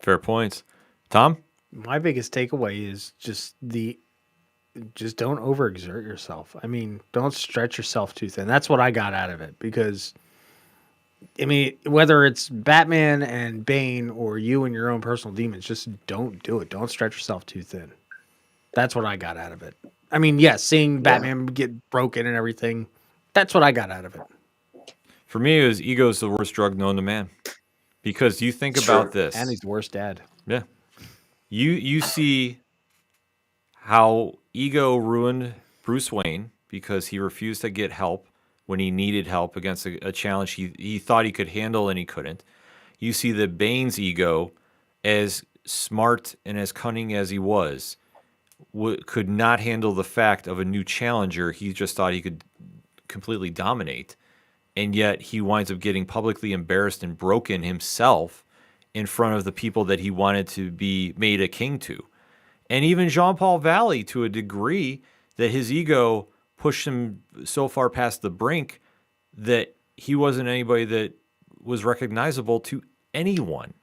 Speaker 2: Fair points. Tom?
Speaker 3: My biggest takeaway is just don't overexert yourself. I mean, don't stretch yourself too thin. That's what I got out of it, because I mean, whether it's Batman and Bane or you and your own personal demons, just don't do it. Don't stretch yourself too thin. That's what I got out of it. I mean, yes, seeing Batman get broken and everything, that's what I got out of it.
Speaker 2: For me, it was ego is the worst drug known to man. Because you think about this.
Speaker 3: And he's the worst dad.
Speaker 2: Yeah. You see how ego ruined Bruce Wayne because he refused to get help when he needed help against a challenge he thought he could handle and he couldn't. You see that Bane's ego, as smart and as cunning as he was, could not handle the fact of a new challenger he just thought he could completely dominate. And yet he winds up getting publicly embarrassed and broken himself in front of the people that he wanted to be made a king to. And even Jean-Paul Valley, to a degree, that his ego pushed him so far past the brink that he wasn't anybody that was recognizable to anyone.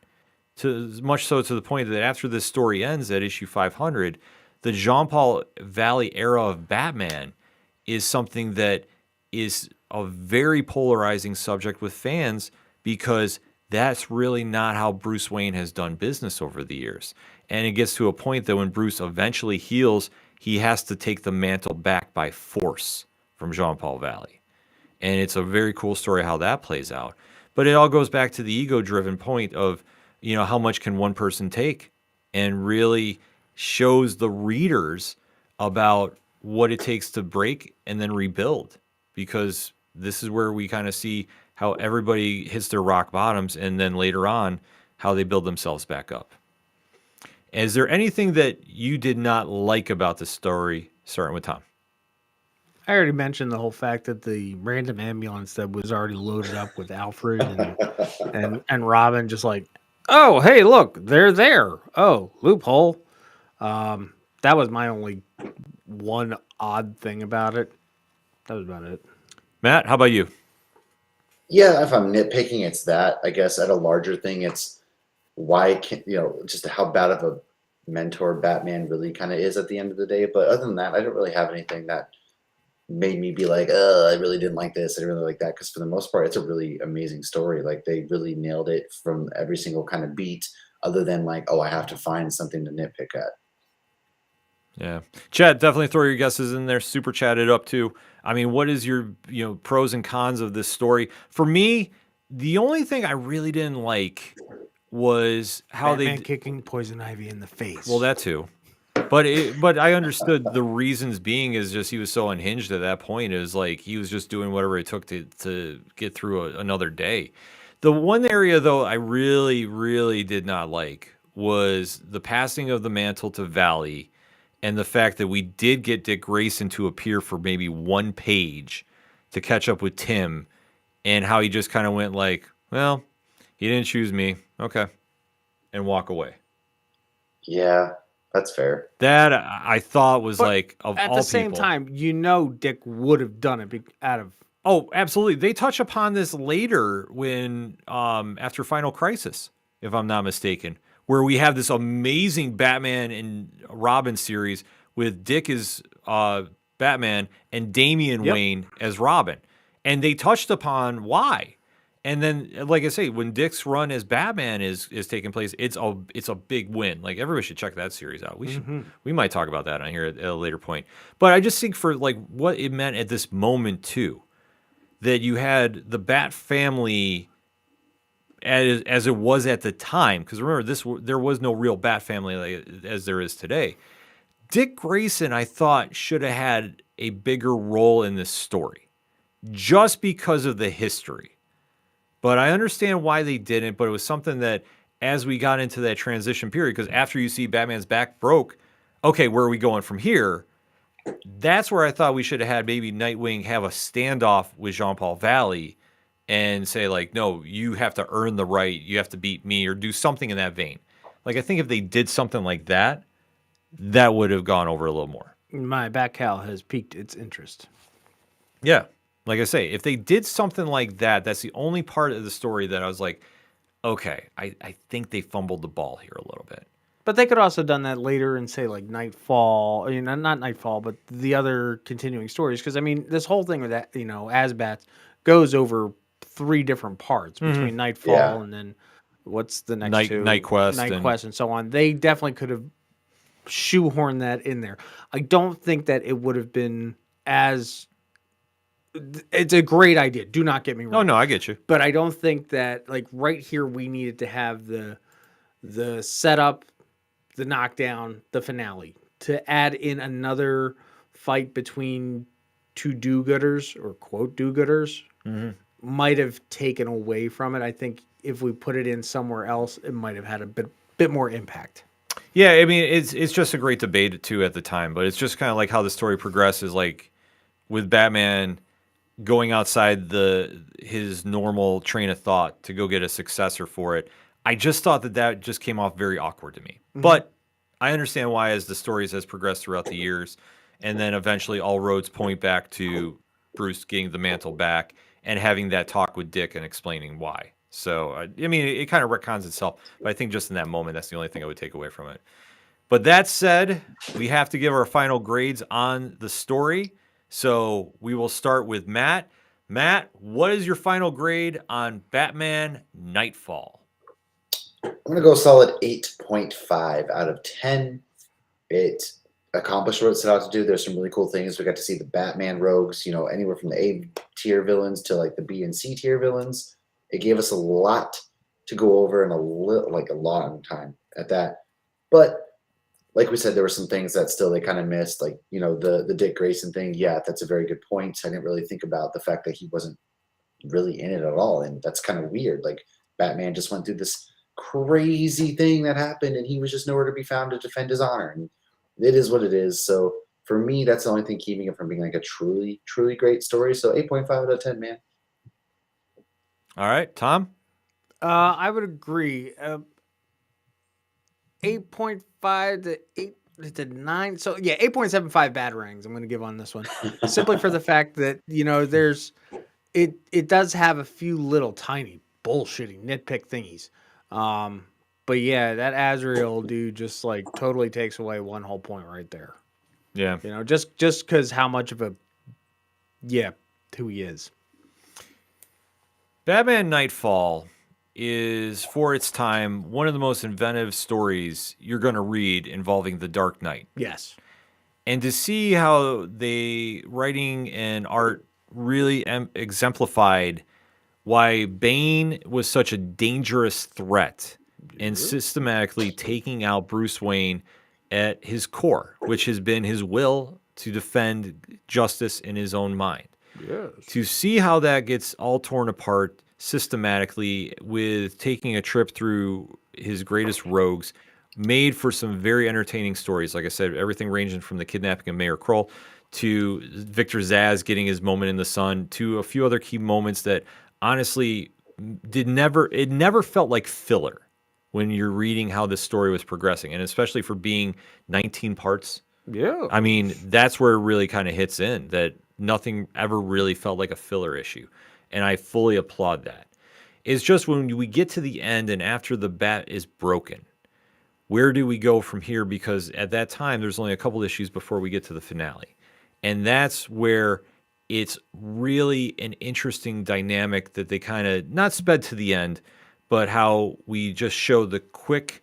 Speaker 2: Much so to the point that after this story ends at issue 500, the Jean-Paul Valley era of Batman is something that is a very polarizing subject with fans, because that's really not how Bruce Wayne has done business over the years. And it gets to a point that when Bruce eventually heals, he has to take the mantle back by force from Jean-Paul Valley. And it's a very cool story how that plays out. But it all goes back to the ego-driven point of, how much can one person take, and really shows the readers about what it takes to break and then rebuild. Because this is where we kind of see how everybody hits their rock bottoms, and then later on, how they build themselves back up. Is there anything that you did not like about the story, starting with Tom?
Speaker 3: I already mentioned the whole fact that the random ambulance that was already loaded up with Alfred and Robin, just like, oh, hey, look, they're there. Oh, loophole. That was my only one odd thing about it. That was about it.
Speaker 2: Matt, how about you?
Speaker 4: Yeah, if I'm nitpicking, it's that. I guess at a larger thing, it's why can't, just how bad of a mentor Batman really kind of is at the end of the day. But other than that, I don't really have anything that made me be like, I really didn't like this. I didn't really like that. Because for the most part, it's a really amazing story. Like, they really nailed it from every single kind of beat, other than like, I have to find something to nitpick at.
Speaker 2: Yeah. Chad, definitely throw your guesses in there. Super chat it up too. I mean, what is your pros and cons of this story? For me, the only thing I really didn't like was how
Speaker 3: Batman kicking Poison Ivy in the face.
Speaker 2: Well, that too. But I understood the reasons being is just he was so unhinged at that point. It was like he was just doing whatever it took to get through another day. The one area, though, I really, really did not like was the passing of the mantle to Valley, and the fact that we did get Dick Grayson to appear for maybe one page to catch up with Tim, and how he just kind of went like, well, he didn't choose me. Okay. And walk away.
Speaker 4: Yeah, that's fair.
Speaker 2: That I thought was like, of all people.
Speaker 3: At the same time, Dick would have done it out of...
Speaker 2: Oh, absolutely. They touch upon this later when, after Final Crisis, if I'm not mistaken, where we have this amazing Batman and Robin series with Dick as Batman and Damian Wayne as Robin. And they touched upon why. And then, like I say, when Dick's run as Batman is taking place, it's a big win. Like, everybody should check that series out. We might talk about that on here at a later point. But I just think for like what it meant at this moment too, that you had the Bat family as it was at the time, because remember, there was no real Bat family as there is today. Dick Grayson, I thought, should have had a bigger role in this story, just because of the history. But I understand why they didn't, but it was something that, as we got into that transition period, because after you see Batman's back broke, okay, where are we going from here? That's where I thought we should have had maybe Nightwing have a standoff with Jean-Paul Valley and say like, no, you have to earn the right, you have to beat me, or do something in that vein. Like, I think if they did something like that, that would have gone over a little more.
Speaker 3: My back cal has piqued its interest.
Speaker 2: Yeah. Like I say, if they did something like that, that's the only part of the story that I was like, okay, I think they fumbled the ball here a little bit.
Speaker 3: But they could also done that later and say like Knightfall, I mean, not Knightfall, but the other continuing stories. Because I mean, this whole thing with that, Asbats goes over 3 different parts between Knightfall
Speaker 4: Yeah.
Speaker 3: and then what's the next two?
Speaker 2: Night Quest
Speaker 3: Night
Speaker 2: and-
Speaker 3: Quest and so on. They definitely could have shoehorned that in there. I don't think that it would have been as. It's a great idea. Do not get me wrong.
Speaker 2: Oh, no, I get you.
Speaker 3: But I don't think that like right here we needed to have the setup, the knockdown, the finale to add in another fight between 2 do-gooders or quote do-gooders might have taken away from it. I think if we put it in somewhere else, it might have had a bit more impact.
Speaker 2: Yeah, I mean, it's just a great debate too at the time, but it's just kind of like how the story progresses, like with Batman going outside his normal train of thought to go get a successor for it. I just thought that just came off very awkward to me. But I understand why as the stories has progressed throughout the years, and then eventually all roads point back to Bruce getting the mantle back and having that talk with Dick and explaining why. So, I mean, it kind of retcons itself, but I think just in that moment, that's the only thing I would take away from it. But that said, we have to give our final grades on the story. So we will start with Matt. Matt, what is your final grade on Batman Knightfall?
Speaker 4: I'm going to go solid 8.5 out of 10. It accomplished what it set out to do. There's some really cool things. We got to see the Batman rogues, anywhere from the A tier villains to like the B and C tier villains. It gave us a lot to go over in a long time at that. But like we said, there were some things that still they kind of missed, like, the Dick Grayson thing. Yeah, that's a very good point. I didn't really think about the fact that he wasn't really in it at all. And that's kind of weird. Like, Batman just went through this crazy thing that happened and he was just nowhere to be found to defend his honor. And it is what it is. So for me, that's the only thing keeping it from being like a truly, truly great story. So 8.5 out of 10, man.
Speaker 2: All right, Tom?
Speaker 3: I would agree. 8.5 to 8 to 9. So yeah, 8.75 batarangs I'm going to give on this one. Simply for the fact that, there's it does have a few little tiny bullshitty nitpick thingies. But yeah, that Azrael dude just like totally takes away one whole point right there.
Speaker 2: Yeah.
Speaker 3: Just cuz how much of who he is.
Speaker 2: Batman Knightfall is, for its time, one of the most inventive stories you're going to read involving the Dark Knight.
Speaker 3: Yes.
Speaker 2: And to see how they, writing and art, really exemplified why Bane was such a dangerous threat and systematically taking out Bruce Wayne at his core, which has been his will to defend justice in his own mind.
Speaker 3: Yes.
Speaker 2: To see how that gets all torn apart systematically with taking a trip through his greatest rogues made for some very entertaining stories. Like I said, everything ranging from the kidnapping of Mayor Kroll to Victor Zsasz getting his moment in the sun to a few other key moments that honestly it never felt like filler when you're reading how this story was progressing, and especially for being 19 parts.
Speaker 3: Yeah.
Speaker 2: I mean, that's where it really kind of hits in, that nothing ever really felt like a filler issue. And I fully applaud that. It's just when we get to the end and after the bat is broken, where do we go from here? Because at that time, there's only a couple issues before we get to the finale. And that's where it's really an interesting dynamic that they kind of not sped to the end, but how we just show the quick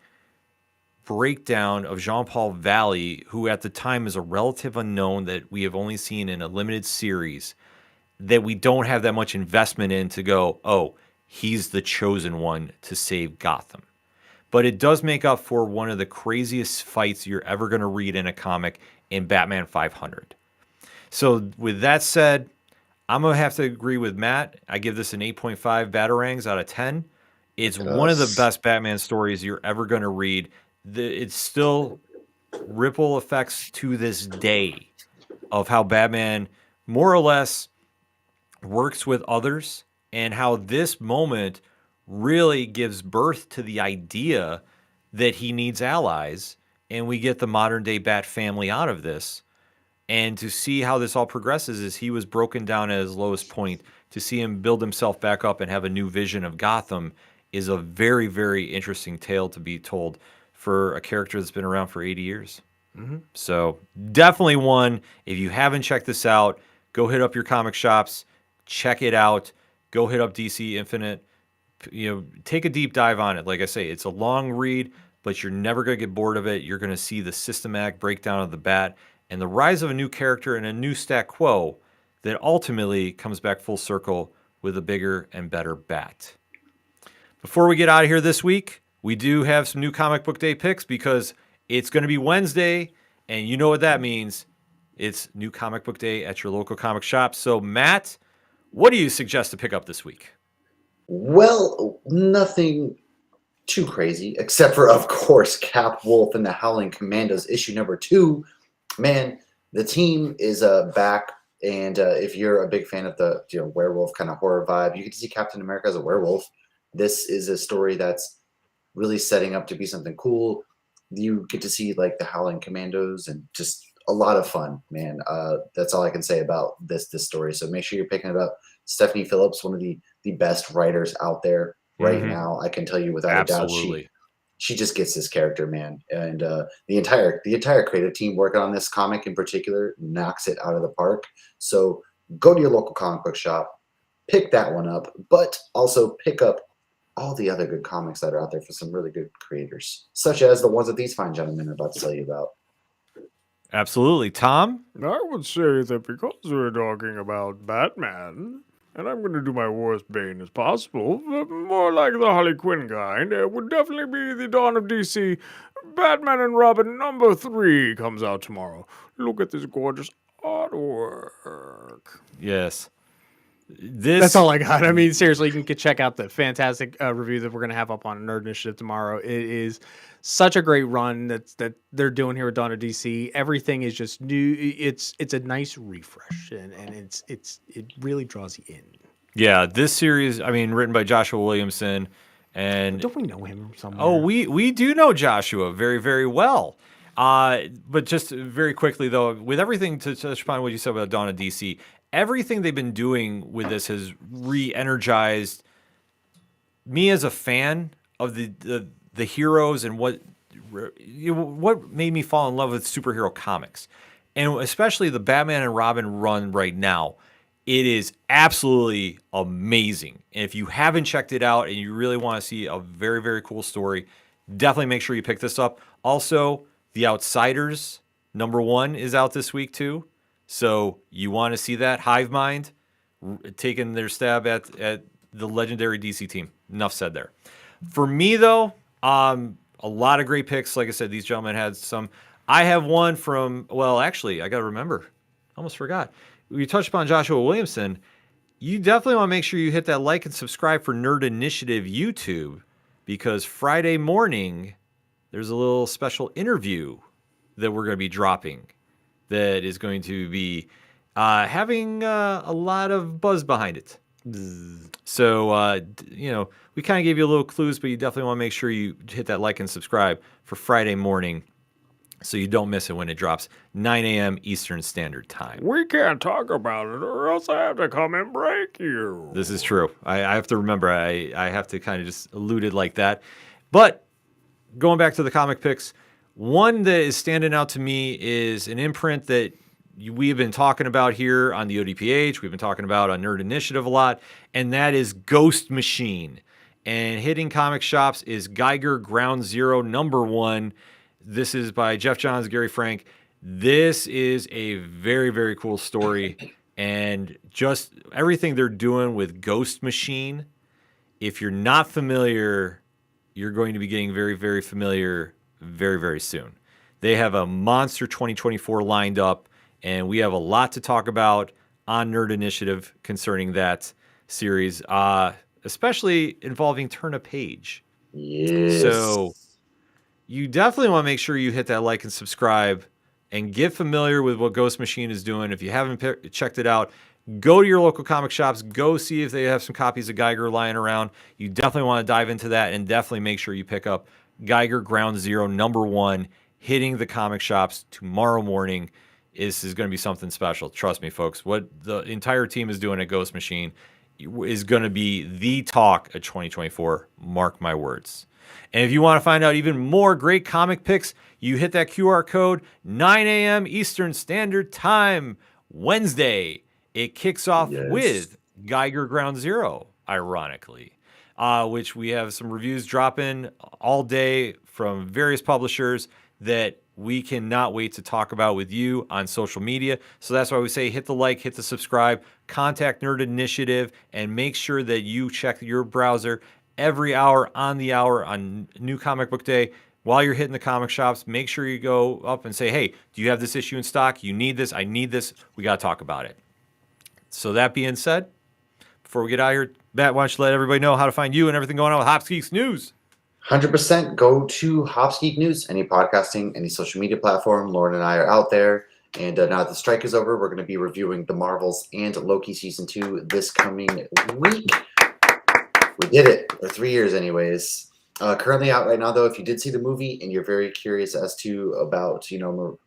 Speaker 2: breakdown of Jean-Paul Valley, who at the time is a relative unknown that we have only seen in a limited series, that we don't have that much investment in to go, oh, he's the chosen one to save Gotham. But it does make up for one of the craziest fights you're ever going to read in a comic in Batman 500. So with that said, I'm going to have to agree with Matt. I give this an 8.5 batarangs out of 10. It's one of the best Batman stories you're ever going to read. It's still ripple effects to this day of how Batman more or less works with others and how this moment really gives birth to the idea that he needs allies, and we get the modern day Bat family out of this. And to see how this all progresses as he was broken down at his lowest point, to see him build himself back up and have a new vision of Gotham is a very, very interesting tale to be told for a character that's been around for 80 years. So definitely one, if you haven't checked this out, go hit up your comic shops, check it out, go hit up DC Infinite, take a deep dive on it. Like I say, it's a long read, but you're never going to get bored of it. You're going to see the systematic breakdown of the Bat and the rise of a new character and a new stat quo that ultimately comes back full circle with a bigger and better Bat. Before we get out of here this week, we do have some new comic book day picks because it's going to be Wednesday, and you know what that means. It's new comic book day at your local comic shop. So, Matt, what do you suggest to pick up this week?
Speaker 4: Well, nothing too crazy, except for, of course, Cap Wolf and the Howling Commandos issue number 2. Man, the team is back, and if you're a big fan of the werewolf kind of horror vibe, you get to see Captain America as a werewolf. This is a story that's really setting up to be something cool. You get to see like the Howling Commandos and just a lot of fun, man. That's all I can say about this story. So make sure you're picking it up. Stephanie Phillips, one of the best writers out there right now. I can tell you without a doubt, she just gets this character, man. And the entire creative team working on this comic in particular knocks it out of the park. So go to your local comic book shop, pick that one up, but also pick up all the other good comics that are out there for some really good creators, such as the ones that these fine gentlemen are about to tell you about.
Speaker 2: Absolutely. Tom?
Speaker 6: I would say that because we're talking about Batman, and I'm going to do my worst Bane as possible, but more like the Harley Quinn kind, it would definitely be the Dawn of DC. Batman and Robin number 3 comes out tomorrow. Look at this gorgeous artwork.
Speaker 2: Yes.
Speaker 3: That's all I got. I mean, seriously, you can check out the fantastic review that we're going to have up on Nerd Initiative tomorrow. It is such a great run that they're doing here at Dawn of DC. Everything is just new. It's a nice refresh, and it really draws you in.
Speaker 2: Yeah, this series, I mean, written by Joshua Williamson, and
Speaker 3: don't we know him somewhere?
Speaker 2: Oh, we do know Joshua very, very well. But just very quickly though, with everything to touch upon what you said about Dawn of DC, everything they've been doing with this has re-energized me as a fan of the heroes and what made me fall in love with superhero comics, and especially the Batman and Robin run right now. It is absolutely amazing. And if you haven't checked it out and you really want to see a very, very cool story, definitely make sure you pick this up. Also, The Outsiders #1 is out this week too. So you want to see that. Hive Mind taking their stab at the legendary DC team. Enough said there. For me, though, a lot of great picks. Like I said, these gentlemen had some. I have one from, well, actually, I got to remember. Almost forgot. We touched upon Joshua Williamson. You definitely want to make sure you hit that like and subscribe for Nerd Initiative YouTube, because Friday morning, there's a little special interview that we're going to be dropping that is going to be having a lot of buzz behind it. So, we kind of gave you a little clues, but you definitely want to make sure you hit that like and subscribe for Friday morning so you don't miss it when it drops 9 a.m. Eastern Standard Time.
Speaker 6: We can't talk about it or else I have to come and break you.
Speaker 2: This is true. I have to remember. I have to kind of just allude it like that. But going back to the comic picks, one that is standing out to me is an imprint that we've been talking about here on the ODPH. We've been talking about on Nerd Initiative a lot, and that is Ghost Machine. And hitting comic shops is Geiger Ground Zero #1. This is by Jeff Johns, Gary Frank. This is a very, very cool story. And just everything they're doing with Ghost Machine, if you're not familiar, you're going to be getting very, very familiar very, very soon. They have a monster 2024 lined up, and we have a lot to talk about on Nerd Initiative concerning that series, especially involving Turn a Page.
Speaker 4: Yes.
Speaker 2: So you definitely want to make sure you hit that like and subscribe and get familiar with what Ghost Machine is doing. If you haven't checked it out, Go to your local comic shops. Go see if they have some copies of Geiger lying around. You definitely want to dive into that, and definitely make sure you pick up Geiger Ground Zero #1 hitting the comic shops tomorrow morning. This is going to be something special. Trust me, folks. What the entire team is doing at Ghost Machine is going to be the talk of 2024. Mark my words. And if you want to find out even more great comic picks, you hit that QR code, 9 a.m. Eastern Standard Time, Wednesday. It kicks off with Geiger Ground Zero, ironically, which we have some reviews dropping all day from various publishers that we cannot wait to talk about with you on social media. So that's why we say hit the like, hit the subscribe, contact Nerd Initiative, and make sure that you check your browser every hour on New Comic Book Day. While you're hitting the comic shops, make sure you go up and say, hey, do you have this issue in stock? You need this. I need this. We got to talk about it. So that being said, before we get out of here, Matt, why don't you let everybody know how to find you and everything going on with Hops Geeks News?
Speaker 4: 100% go to Hops Geek News, any podcasting, any social media platform. Lauren and I are out there. And now that the strike is over, we're going to be reviewing The Marvels and Loki Season 2 this coming week. We did it for 3 years anyways. Currently out right now, though, if you did see the movie and you're very curious as to about,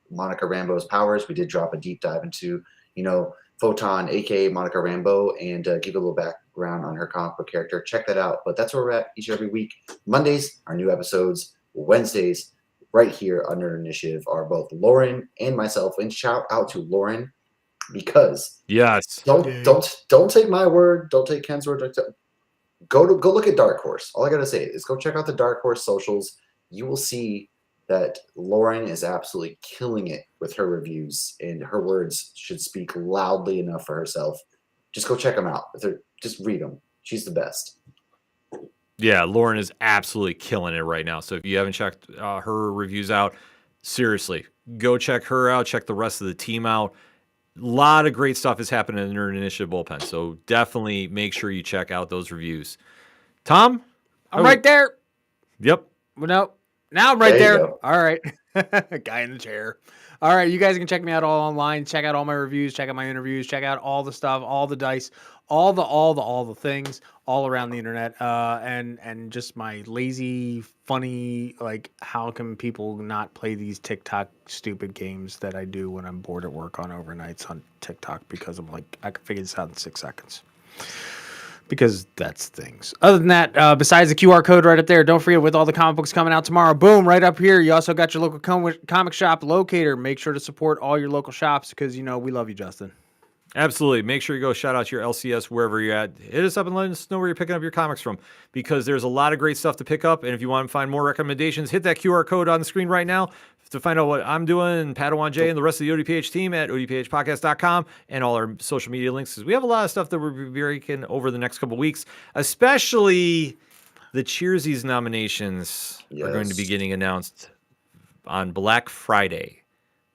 Speaker 4: Monica Rambeau's powers, we did drop a deep dive into, Photon, aka Monica Rambeau, and give a little background on her comic book character. Check that out. But that's where we're at each and every week. Mondays are new episodes. Wednesdays, right here on Nerd Initiative, are both Lauren and myself. And shout out to Lauren, because don't take my word, don't take Ken's word. Go look at Dark Horse. All I gotta say is go check out the Dark Horse socials. You will see that Lauren is absolutely killing it with her reviews, and her words should speak loudly enough for herself. Just go check them out. Just read them. She's the best.
Speaker 2: Yeah, Lauren is absolutely killing it right now. So if you haven't checked her reviews out, seriously, go check her out. Check the rest of the team out. A lot of great stuff is happening in the Nerd Initiative Bullpen. So definitely make sure you check out those reviews. Tom?
Speaker 3: I'm right there.
Speaker 2: Yep.
Speaker 3: Well, no. Now I'm right there.
Speaker 4: Go.
Speaker 3: All right. Guy in the chair. All right. You guys can check me out all online. Check out all my reviews. Check out my interviews. Check out all the stuff, all the dice, all the things all around the internet. And just my lazy, funny, like, how can people not play these TikTok stupid games that I do when I'm bored at work on overnights on TikTok, because I'm like, I can figure this out in 6 seconds. Because that's things. Other than that, besides the QR code right up there, don't forget, with all the comic books coming out tomorrow, boom, right up here, you also got your local comic shop locator. Make sure to support all your local shops, because, we love you, Justin.
Speaker 2: Absolutely. Make sure you go shout out your LCS wherever you're at. Hit us up and let us know where you're picking up your comics from, because there's a lot of great stuff to pick up. And if you want to find more recommendations, hit that QR code on the screen right now to find out what I'm doing, and Padawan J and the rest of the ODPH team at odphpodcast.com, and all our social media links, because we have a lot of stuff that we'll be breaking over the next couple of weeks, especially the Cheersies nominations are going to be getting announced on Black Friday.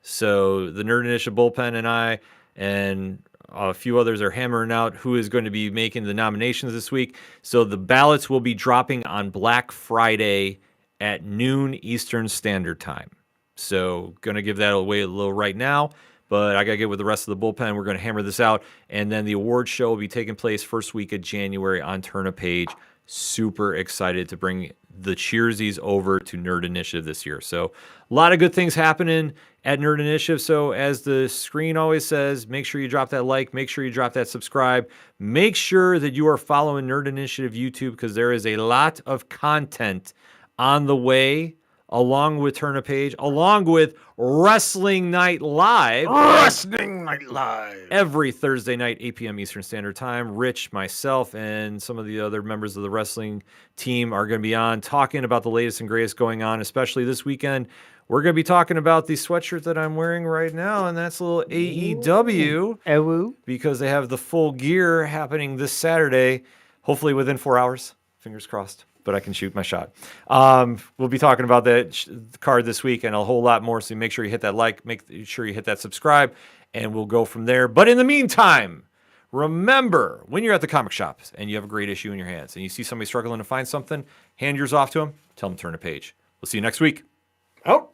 Speaker 2: So the Nerd Initiative Bullpen and I and a few others are hammering out who is going to be making the nominations this week. So the ballots will be dropping on Black Friday at noon Eastern Standard Time. So going to give that away a little right now, but I got to get with the rest of the bullpen. We're going to hammer this out. And then the award show will be taking place first week of January on Turn a Page. Super excited to bring the Cheersies over to Nerd Initiative this year. So a lot of good things happening at Nerd Initiative. So as the screen always says, make sure you drop that like, make sure you drop that subscribe, make sure that you are following Nerd Initiative YouTube, because there is a lot of content on the way, along with Turn a Page, along with Wrestling Night Live.
Speaker 3: Wrestling Night Live.
Speaker 2: Every Thursday night, 8 p.m. Eastern Standard Time. Rich, myself, and some of the other members of the wrestling team are going to be on talking about the latest and greatest going on, especially this weekend. We're going to be talking about the sweatshirt that I'm wearing right now, and that's a little AEW, because they have the full gear happening this Saturday, hopefully within 4 hours. Fingers crossed, but I can shoot my shot. We'll be talking about that card this week and a whole lot more, so make sure you hit that like, make sure you hit that subscribe, and we'll go from there. But in the meantime, remember, when you're at the comic shops and you have a great issue in your hands and you see somebody struggling to find something, hand yours off to them, tell them to turn a page. We'll see you next week.
Speaker 3: Oh.